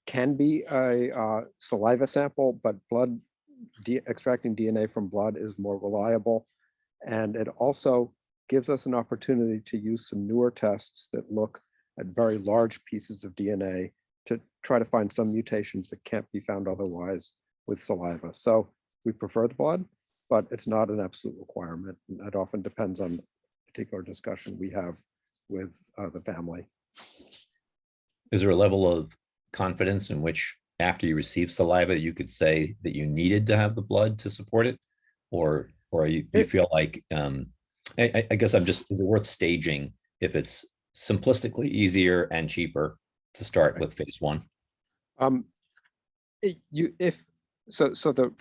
can be a saliva sample, but extracting DNA from blood is more reliable. And it also gives us an opportunity to use some newer tests that look at very large pieces of DNA to try to find some mutations that can't be found otherwise with saliva. So we prefer the blood, but it's not an absolute requirement. And it often depends on the particular discussion we have with the family. Is there a level of confidence in which after you receive saliva, you could say that you needed to have the blood to support it? Or you feel like, I guess is it worth staging if it's simplistically easier and cheaper to start with phase 1? So the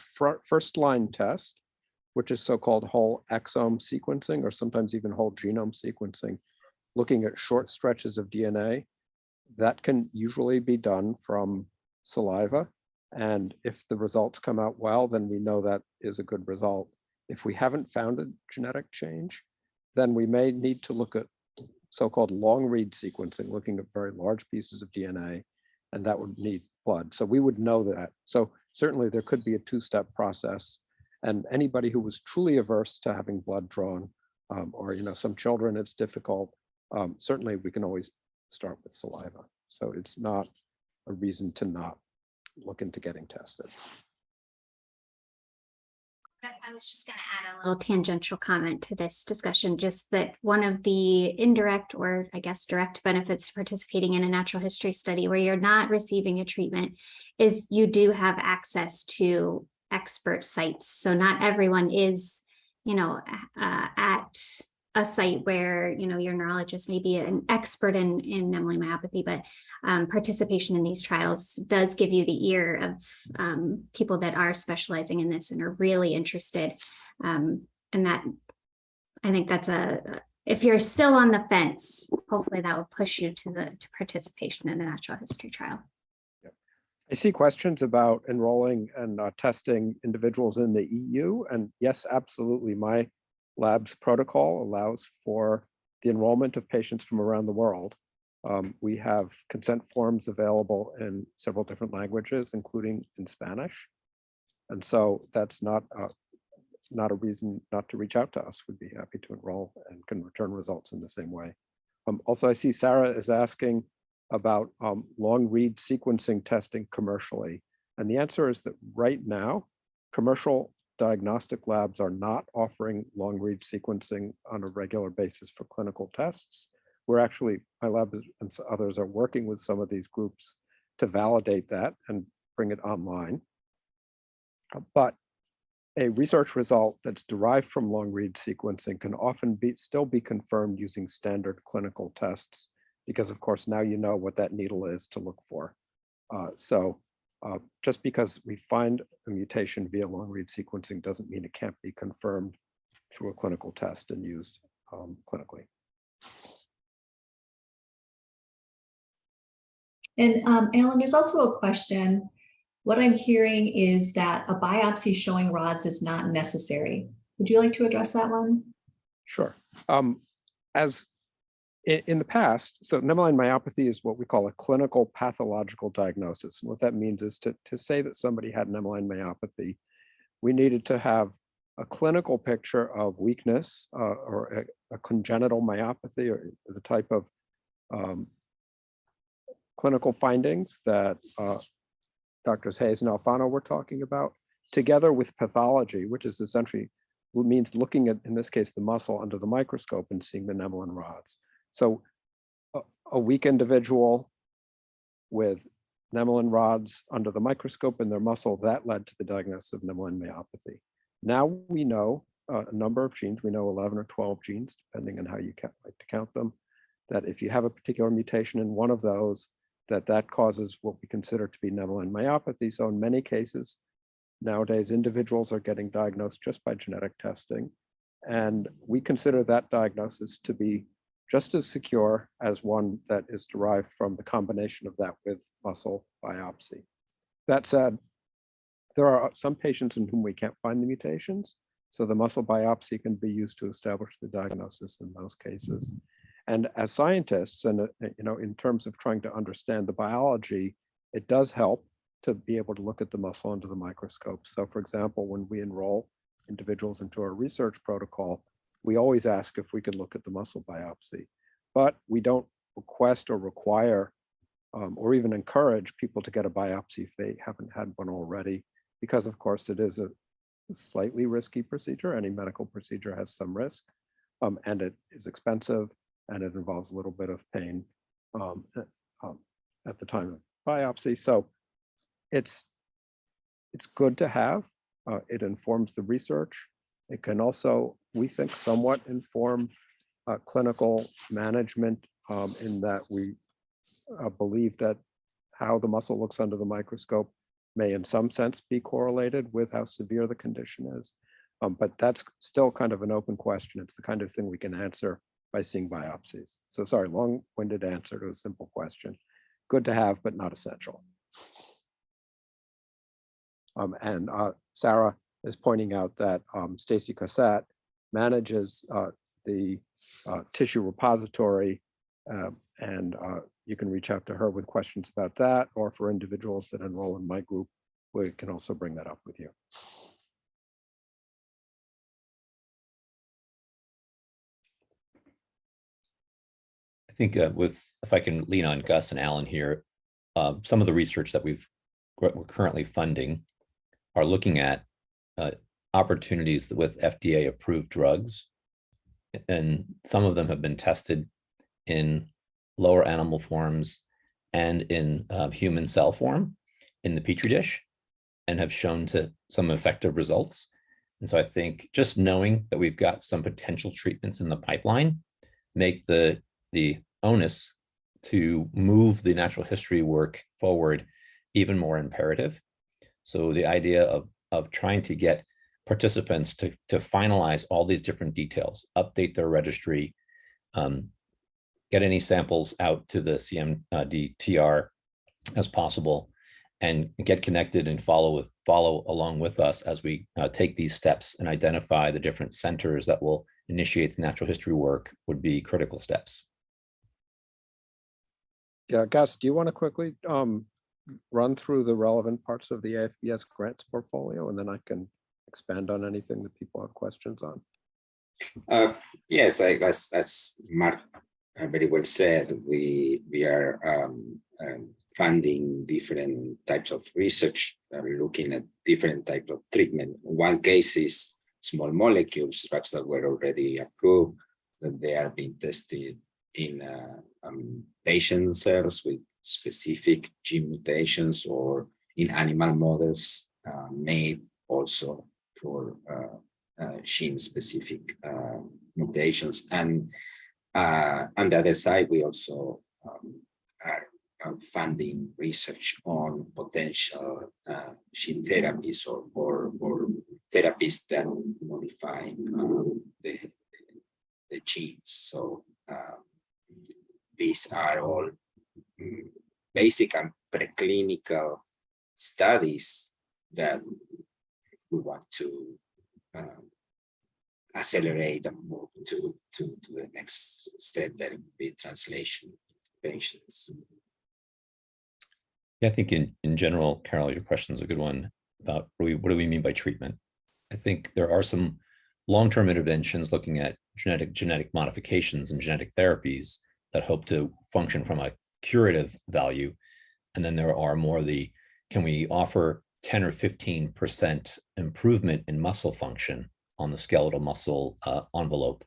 first line test, which is so-called whole exome sequencing, or sometimes even whole genome sequencing, looking at short stretches of DNA, that can usually be done from saliva. And if the results come out well, then we know that is a good result. If we haven't found a genetic change, then we may need to look at so-called long read sequencing, looking at very large pieces of DNA, and that would need blood. So we would know that. So certainly there could be a two-step process. And anybody who was truly averse to having blood drawn, or some children, it's difficult. Certainly we can always start with saliva. So it's not a reason to not look into getting tested. I was just going to add a little tangential comment to this discussion, just that one of the indirect, or I guess direct, benefits of participating in a natural history study where you're not receiving a treatment is you do have access to expert sites. So not everyone is, at a site where, your neurologist may be an expert in Nemaline myopathy, but participation in these trials does give you the ear of people that are specializing in this and are really interested. And that, I think that's if you're still on the fence, hopefully that will push you to participation in a natural history trial. I see questions about enrolling and testing individuals in the EU. And yes, absolutely. My lab's protocol allows for the enrollment of patients from around the world. We have consent forms available in several different languages, including in Spanish. And so that's not a reason not to reach out to us. We'd be happy to enroll and can return results in the same way. Also, I see Sarah is asking about long read sequencing testing commercially. And the answer is that right now, commercial diagnostic labs are not offering long read sequencing on a regular basis for clinical tests. We're actually, my lab and others are working with some of these groups to validate that and bring it online. But a research result that's derived from long read sequencing can often still be confirmed using standard clinical tests, because of course now you know what that needle is to look for. Just because we find a mutation via long read sequencing doesn't mean it can't be confirmed through a clinical test and used clinically. And Alan, there's also a question. What I'm hearing is that a biopsy showing rods is not necessary. Would you like to address that one? Sure. As in the past, so Nemaline myopathy is what we call a clinical pathological diagnosis. And what that means is to say that somebody had Nemaline myopathy, we needed to have a clinical picture of weakness or a congenital myopathy, or the type of clinical findings that Drs. Hayes and Alfano were talking about, together with pathology, which is essentially means looking at, in this case, the muscle under the microscope and seeing the Nemaline rods. So a weak individual with Nemaline rods under the microscope in their muscle, that led to the diagnosis of Nemaline myopathy. Now we know a number of genes. We know 11 or 12 genes, depending on how you like to count them, that if you have a particular mutation in one of those, that causes what we consider to be Nemaline myopathy. So in many cases, nowadays, individuals are getting diagnosed just by genetic testing. And we consider that diagnosis to be just as secure as one that is derived from the combination of that with muscle biopsy. That said, there are some patients in whom we can't find the mutations, so the muscle biopsy can be used to establish the diagnosis in those cases. And as scientists, and in terms of trying to understand the biology, it does help to be able to look at the muscle under the microscope. So for example, when we enroll individuals into our research protocol, we always ask if we could look at the muscle biopsy, but we don't request or require or even encourage people to get a biopsy if they haven't had one already, because of course it is a slightly risky procedure. Any medical procedure has some risk, and it is expensive, and it involves a little bit of pain at the time of biopsy. So it's good to have. It informs the research. It can also, we think, somewhat inform clinical management in that we believe that how the muscle looks under the microscope may in some sense be correlated with how severe the condition is. But that's still kind of an open question. It's the kind of thing we can answer by seeing biopsies. So sorry, long-winded answer to a simple question. Good to have, but not essential. And Sarah is pointing out that Stacy Cossette manages the tissue repository, and you can reach out to her with questions about that, or for individuals that enroll in my group, we can also bring that up with you. I think if I can lean on Gus and Alan here, some of the research that we're currently funding are looking at opportunities with FDA approved drugs. And some of them have been tested in lower animal forms and in human cell form in the Petri dish, and have shown to some effective results. And so I think just knowing that we've got some potential treatments in the pipeline make the onus to move the natural history work forward even more imperative. So the idea of trying to get participants to finalize all these different details, update their registry, get any samples out to the CMDTR as possible, and get connected and follow along with us as we take these steps and identify the different centers that will initiate the natural history work would be critical steps. Yeah, Gus, do you want to quickly run through the relevant parts of the AFBS grants portfolio, and then I can expand on anything that people have questions on? Yes, as Mark very well said, we are funding different types of research, looking at different types of treatment. One case is small molecules, drugs that were already approved, that they are being tested in patient cells with specific gene mutations, or in animal models made also for gene-specific mutations. And on the other side, we also are funding research on potential gene therapies or therapies that modify the genes. So these are all basic and preclinical studies that we want to accelerate and move to the next step, that would be translation patients. Yeah, I think in general, Carol, your question is a good one about what do we mean by treatment? I think there are some long-term interventions looking at genetic modifications and genetic therapies that hope to function from a curative value. And then there are more can we offer 10 or 15% improvement in muscle function on the skeletal muscle envelope?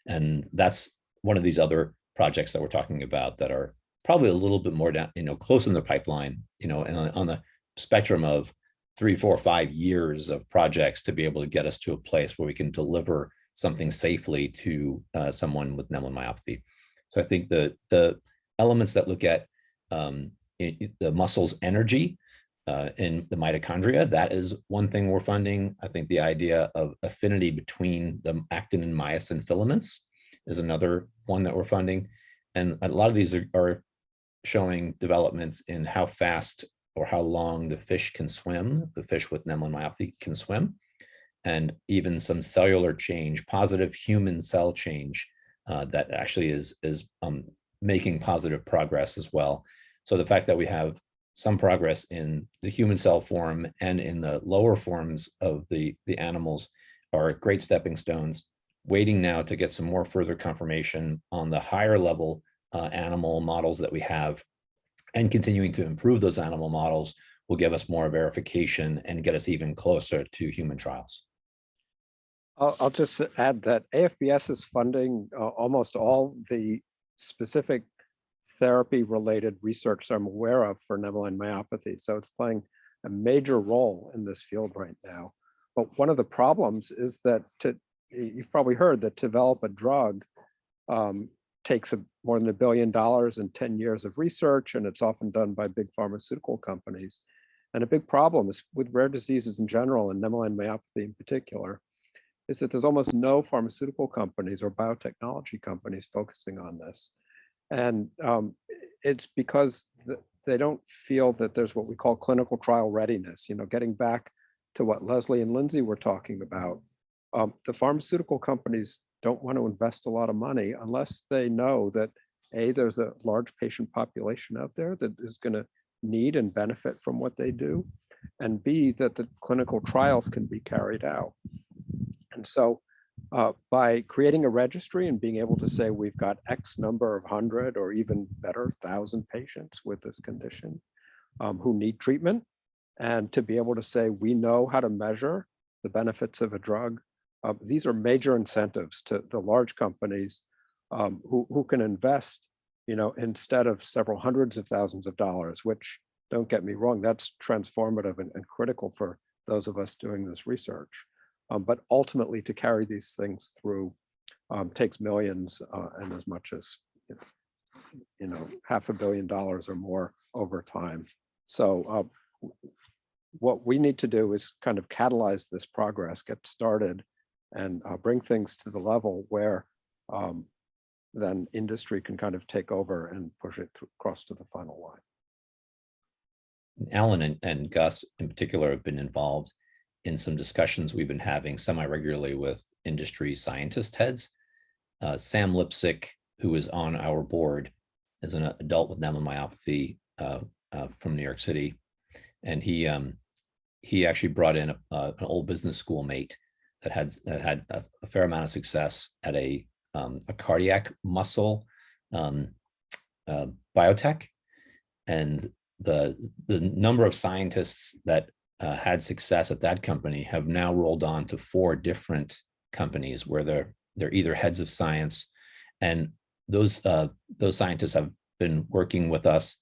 And that's one of these other projects that we're talking about that are probably a little bit more down, close in the pipeline, and on the spectrum of 3, 4, 5 years of projects to be able to get us to a place where we can deliver something safely to someone with Nemaline myopathy. So I think the elements that look at the muscle's energy in the mitochondria, that is one thing we're funding. I think the idea of affinity between the actin and myosin filaments is another one that we're funding. And a lot of these are showing developments in how fast or how long the fish can swim, the fish with Nemaline myopathy can swim, and even some cellular change, positive human cell change that actually is making positive progress as well. So the fact that we have some progress in the human cell form and in the lower forms of the animals are great stepping stones. Waiting now to get some more further confirmation on the higher level animal models that we have, and continuing to improve those animal models will give us more verification and get us even closer to human trials. I'll just add that AFBS is funding almost all the specific therapy-related research that I'm aware of for Nemaline myopathy. So it's playing a major role in this field right now. But one of the problems is that you've probably heard that to develop a drug takes more than $1 billion and 10 years of research, and it's often done by big pharmaceutical companies. And a big problem is with rare diseases in general, and Nemaline myopathy in particular, is that there's almost no pharmaceutical companies or biotechnology companies focusing on this. And it's because they don't feel that there's what we call clinical trial readiness. You know, getting back to what Leslie and Lindsay were talking about, the pharmaceutical companies don't want to invest a lot of money unless they know that A, there's a large patient population out there that is going to need and benefit from what they do, and B, that the clinical trials can be carried out. And so by creating a registry and being able to say we've got X number of 100 or even better 1,000 patients with this condition who need treatment, and to be able to say we know how to measure the benefits of a drug, these are major incentives to the large companies who can invest, you know, instead of several hundreds of thousands of dollars, which, don't get me wrong, that's transformative and critical for those of us doing this research. But ultimately, to carry these things through takes millions and as much as you know $500 million or more over time. So what we need to do is kind of catalyze this progress, get started, and bring things to the level where then industry can kind of take over and push it across to the final line. Alan and Gus in particular have been involved in some discussions we've been having semi-regularly with industry scientist heads. Sam Lipsick, who is on our board, is an adult with Nemaline myopathy from New York City. And he actually brought in an old business school mate that had a fair amount of success at a cardiac muscle biotech. And the number of scientists that had success at that company have now rolled on to 4 different companies where they're either heads of science, and those scientists have been working with us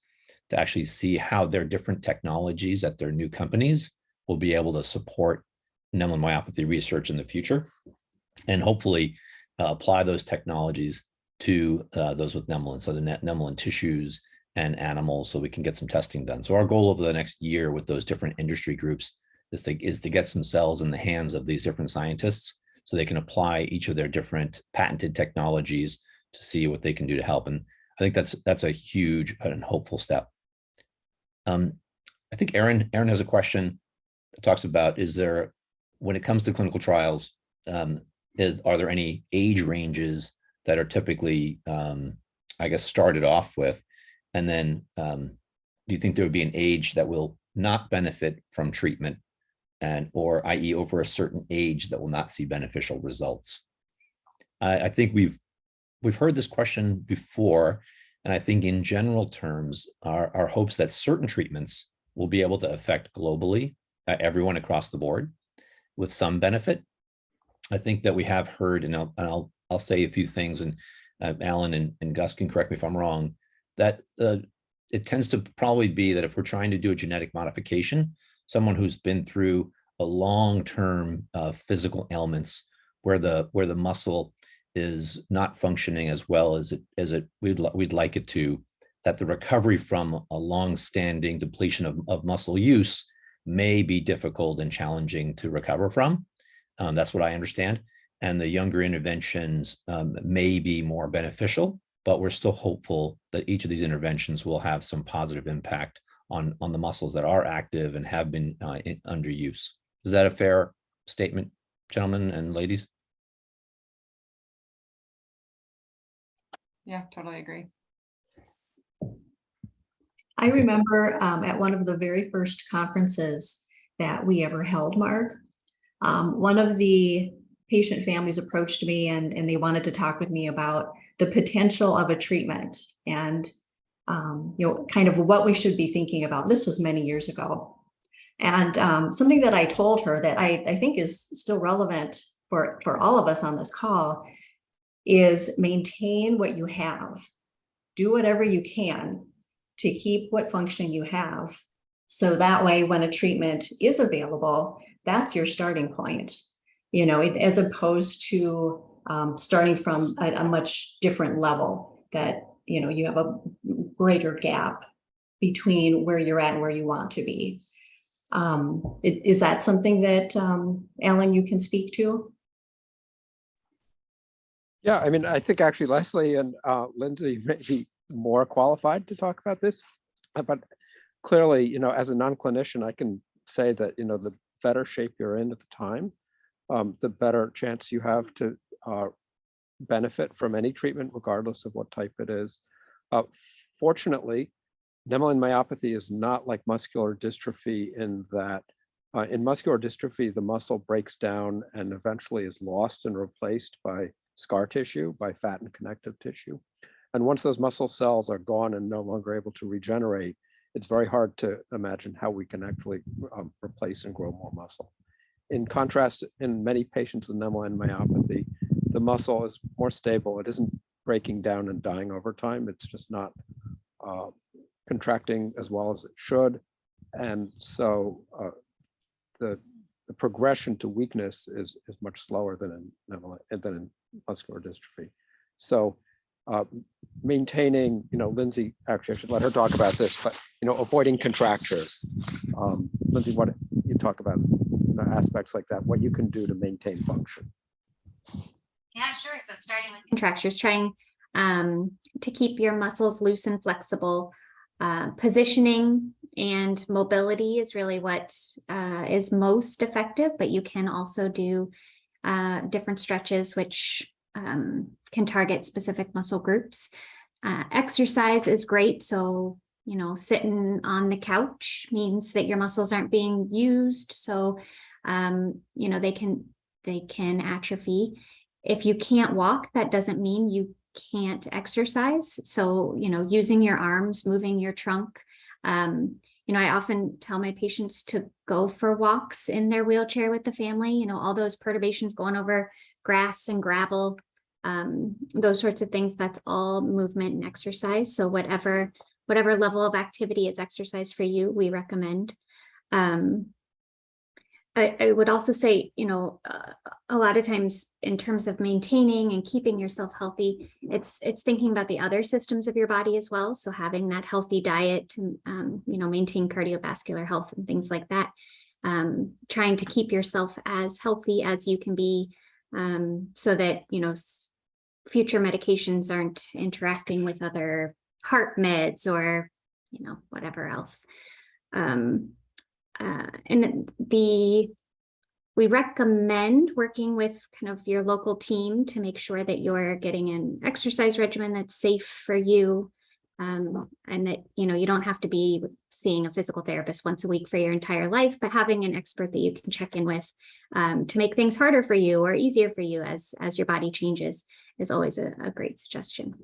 to actually see how their different technologies at their new companies will be able to support Nemaline myopathy research in the future, and hopefully apply those technologies to those with Nemaline, so the Nemaline tissues and animals, so we can get some testing done. So our goal over the next year with those different industry groups is to get some cells in the hands of these different scientists so they can apply each of their different patented technologies to see what they can do to help. And I think that's a huge and hopeful step. I think Aaron has a question that talks about, is there, when it comes to clinical trials, are there any age ranges that are typically, I guess, started off with? And then do you think there would be an age that will not benefit from treatment, and or i.e. over a certain age that will not see beneficial results? I think we've heard this question before, and I think in general terms, our hopes that certain treatments will be able to affect globally everyone across the board with some benefit. I think that we have heard, and I'll say a few things, and Alan and Gus can correct me if I'm wrong, that it tends to probably be that if we're trying to do a genetic modification, someone who's been through a long-term physical ailments where the muscle is not functioning as well as we'd like it to, that the recovery from a long-standing depletion of muscle use may be difficult and challenging to recover from. That's what I understand. And the younger interventions may be more beneficial, but we're still hopeful that each of these interventions will have some positive impact on the muscles that are active and have been under use. Is that a fair statement, gentlemen and ladies? Yeah, totally agree. I remember at one of the very first conferences that we ever held, Mark, one of the patient families approached me and they wanted to talk with me about the potential of a treatment and kind of what we should be thinking about. This was many years ago. And something that I told her that I think is still relevant for all of us on this call is maintain what you have. Do whatever you can to keep what function you have. So that way, when a treatment is available, that's your starting point, as opposed to starting from a much different level that, you have a greater gap between where you're at and where you want to be. Is that something that, Alan, you can speak to? Yeah, I mean, I think actually Leslie and Lindsay may be more qualified to talk about this, but clearly, as a non-clinician, I can say that, the better shape you're in at the time, the better chance you have to benefit from any treatment, regardless of what type it is. Fortunately, Nemaline myopathy is not like muscular dystrophy in that in muscular dystrophy, the muscle breaks down and eventually is lost and replaced by scar tissue, by fat and connective tissue. And once those muscle cells are gone and no longer able to regenerate, it's very hard to imagine how we can actually replace and grow more muscle. In contrast, in many patients with Nemaline myopathy, the muscle is more stable. It isn't breaking down and dying over time. It's just not contracting as well as it should. And so the progression to weakness is much slower than in muscular dystrophy. So maintaining, Lindsay, actually I should let her talk about this, but avoiding contractures. Lindsay, what you talk about aspects like that, what you can do to maintain function. Yeah, sure. So starting with contractures, trying to keep your muscles loose and flexible. Positioning and mobility is really what is most effective, but you can also do different stretches which can target specific muscle groups. Exercise is great. So, sitting on the couch means that your muscles aren't being used. So, they can atrophy. If you can't walk, that doesn't mean you can't exercise. So, using your arms, moving your trunk. I often tell my patients to go for walks in their wheelchair with the family, all those perturbations going over grass and gravel, those sorts of things, that's all movement and exercise. So whatever level of activity is exercise for you, we recommend. I would also say, a lot of times in terms of maintaining and keeping yourself healthy, it's thinking about the other systems of your body as well. So having that healthy diet to, maintain cardiovascular health and things like that. Trying to keep yourself as healthy as you can be, so that, future medications aren't interacting with other heart meds or, whatever else. And we recommend working with kind of your local team to make sure that you're getting an exercise regimen that's safe for you, and that, you don't have to be seeing a physical therapist once a week for your entire life, but having an expert that you can check in with to make things harder for you or easier for you as your body changes is always a great suggestion.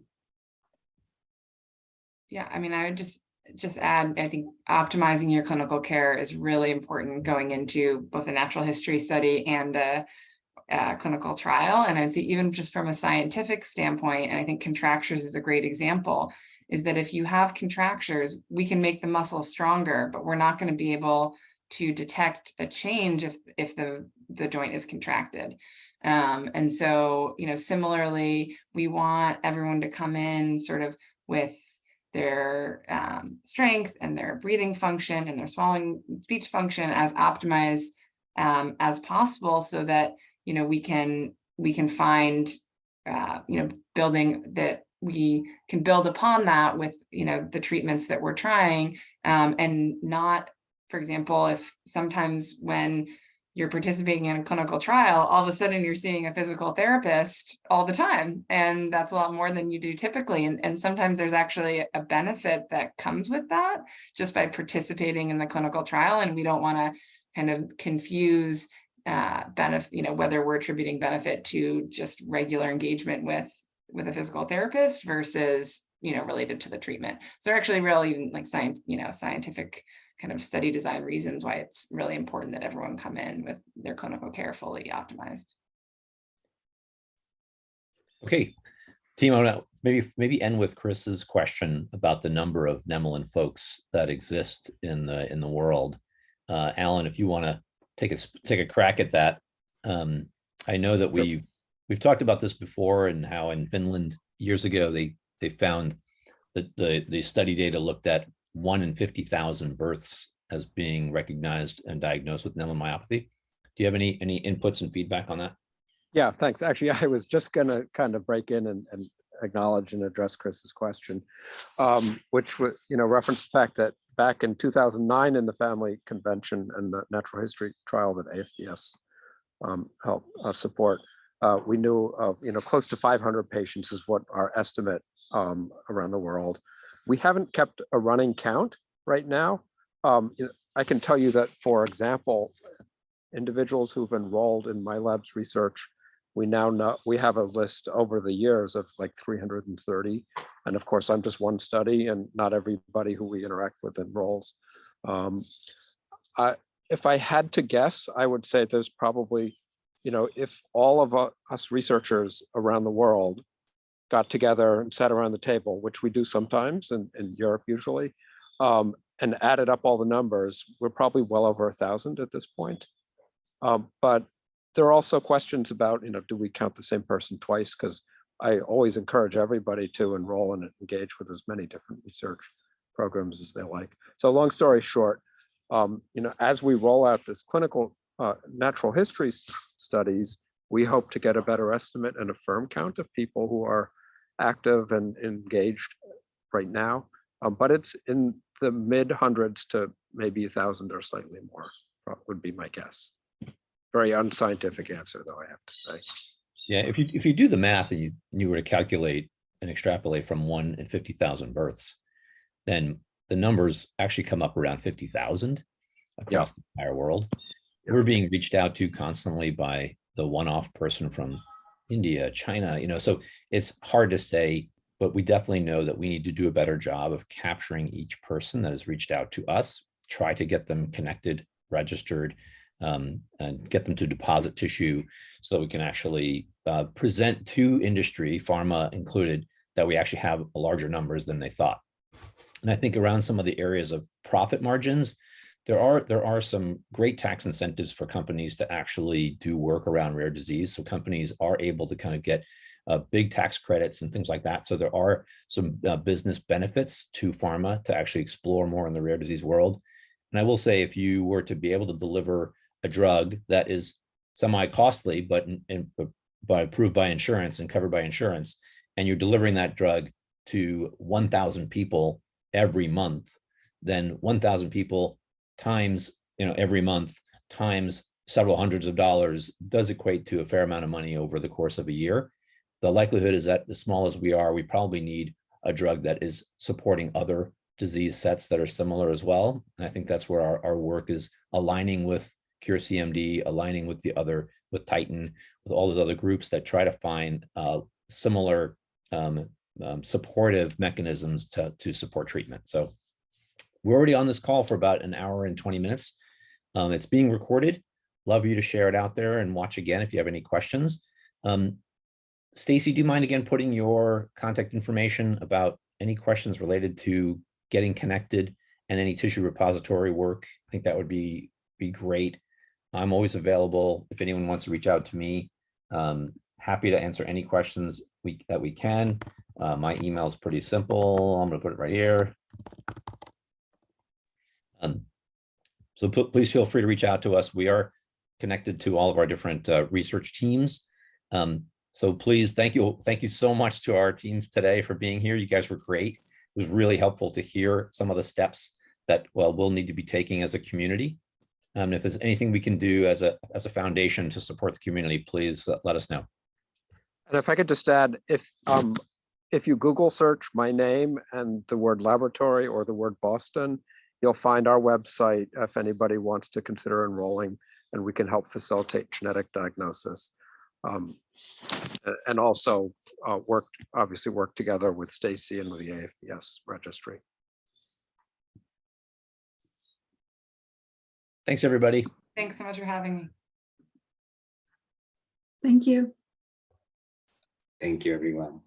Yeah, I mean, I would just add, I think optimizing your clinical care is really important going into both a natural history study and a clinical trial. And I'd say even just from a scientific standpoint, and I think contractures is a great example, is that if you have contractures, we can make the muscle stronger, but we're not going to be able to detect a change if the joint is contracted. And so, similarly, we want everyone to come in sort of with their strength and their breathing function and their swallowing speech function as optimized as possible, so that we can find building that we can build upon that with the treatments that we're trying, and not, for example, if sometimes when you're participating in a clinical trial, all of a sudden you're seeing a physical therapist all the time, and that's a lot more than you do typically. And sometimes there's actually a benefit that comes with that just by participating in the clinical trial, and we don't want to kind of confuse benefit, whether we're attributing benefit to just regular engagement with a physical therapist versus related to the treatment. So they're actually really like scientific kind of study design reasons why it's really important that everyone come in with their clinical care fully optimized. Okay, Timo, maybe end with Chris's question about the number of Nemaline folks that exist in the world. Alan, if you want to take a crack at that. I know that Sure. we've talked about this before, and how in Finland years ago they found that the study data looked at 1 in 50,000 births as being recognized and diagnosed with Nemaline myopathy. Do you have any inputs and feedback on that? Yeah, thanks. Actually, I was just going to kind of break in and acknowledge and address Chris's question, which would reference the fact that back in 2009 in the Family Convention and the Natural History trial that AFBS helped support, we knew of close to 500 patients is what our estimate around the world. We haven't kept a running count right now. I can tell you that, for example, individuals who've enrolled in my lab's research, we now know we have a list over the years of like 330. And of course, I'm just one study, and not everybody who we interact with enrolls. If I had to guess, I would say there's probably, if all of us researchers around the world got together and sat around the table, which we do sometimes in Europe usually, and added up all the numbers, we're probably well over 1,000 at this point. But there are also questions about, do we count the same person twice? Because I always encourage everybody to enroll and engage with as many different research programs as they like. So long story short, as we roll out this clinical natural history studies, we hope to get a better estimate and a firm count of people who are active and engaged right now. But it's in the mid hundreds to maybe 1,000 or slightly more, would be my guess. Very unscientific answer, though, I have to say. Yeah, if you do the math and you were to calculate and extrapolate from 1 in 50,000 births, then the numbers actually come up around 50,000 across the entire world. We're being reached out to constantly by the one-off person from India, China, so it's hard to say, but we definitely know that we need to do a better job of capturing each person that has reached out to us, try to get them connected, registered, and get them to deposit tissue so that we can actually present to industry, pharma included, that we actually have larger numbers than they thought. And I think around some of the areas of profit margins, there are some great tax incentives for companies to actually do work around rare disease. So companies are able to kind of get big tax credits and things like that. So there are some business benefits to pharma to actually explore more in the rare disease world. And I will say, if you were to be able to deliver a drug that is semi-costly, but approved by insurance and covered by insurance, and you're delivering that drug to 1,000 people every month, then 1,000 people times, every month times several hundreds of dollars does equate to a fair amount of money over the course of a year. The likelihood is that, as small as we are, we probably need a drug that is supporting other disease sets that are similar as well. And I think that's where our work is aligning with Cure CMD, aligning with with Titan, with all those other groups that try to find similar supportive mechanisms to support treatment. So we're already on this call for about an hour and 20 minutes. It's being recorded. Love you to share it out there and watch again if you have any questions. Stacy, do you mind again putting your contact information about any questions related to getting connected and any tissue repository work? I think that would be be great. I'm always available if anyone wants to reach out to me. Happy to answer any questions that we can. My email is pretty simple. I'm going to put it right here. So please feel free to reach out to us. We are connected to all of our different research teams. So please, thank you so much to our teams today for being here. You guys were great. It was really helpful to hear some of the steps that we'll need to be taking as a community. And if there's anything we can do as a foundation to support the community, please let us know. And if I could just add, if you Google search my name and the word laboratory or the word Boston, you'll find our website if anybody wants to consider enrolling, and we can help facilitate genetic diagnosis. And also obviously work together with Stacy and with the AFBS registry. Thanks, everybody. Thanks so much for having me. Thank you. Thank you, everyone.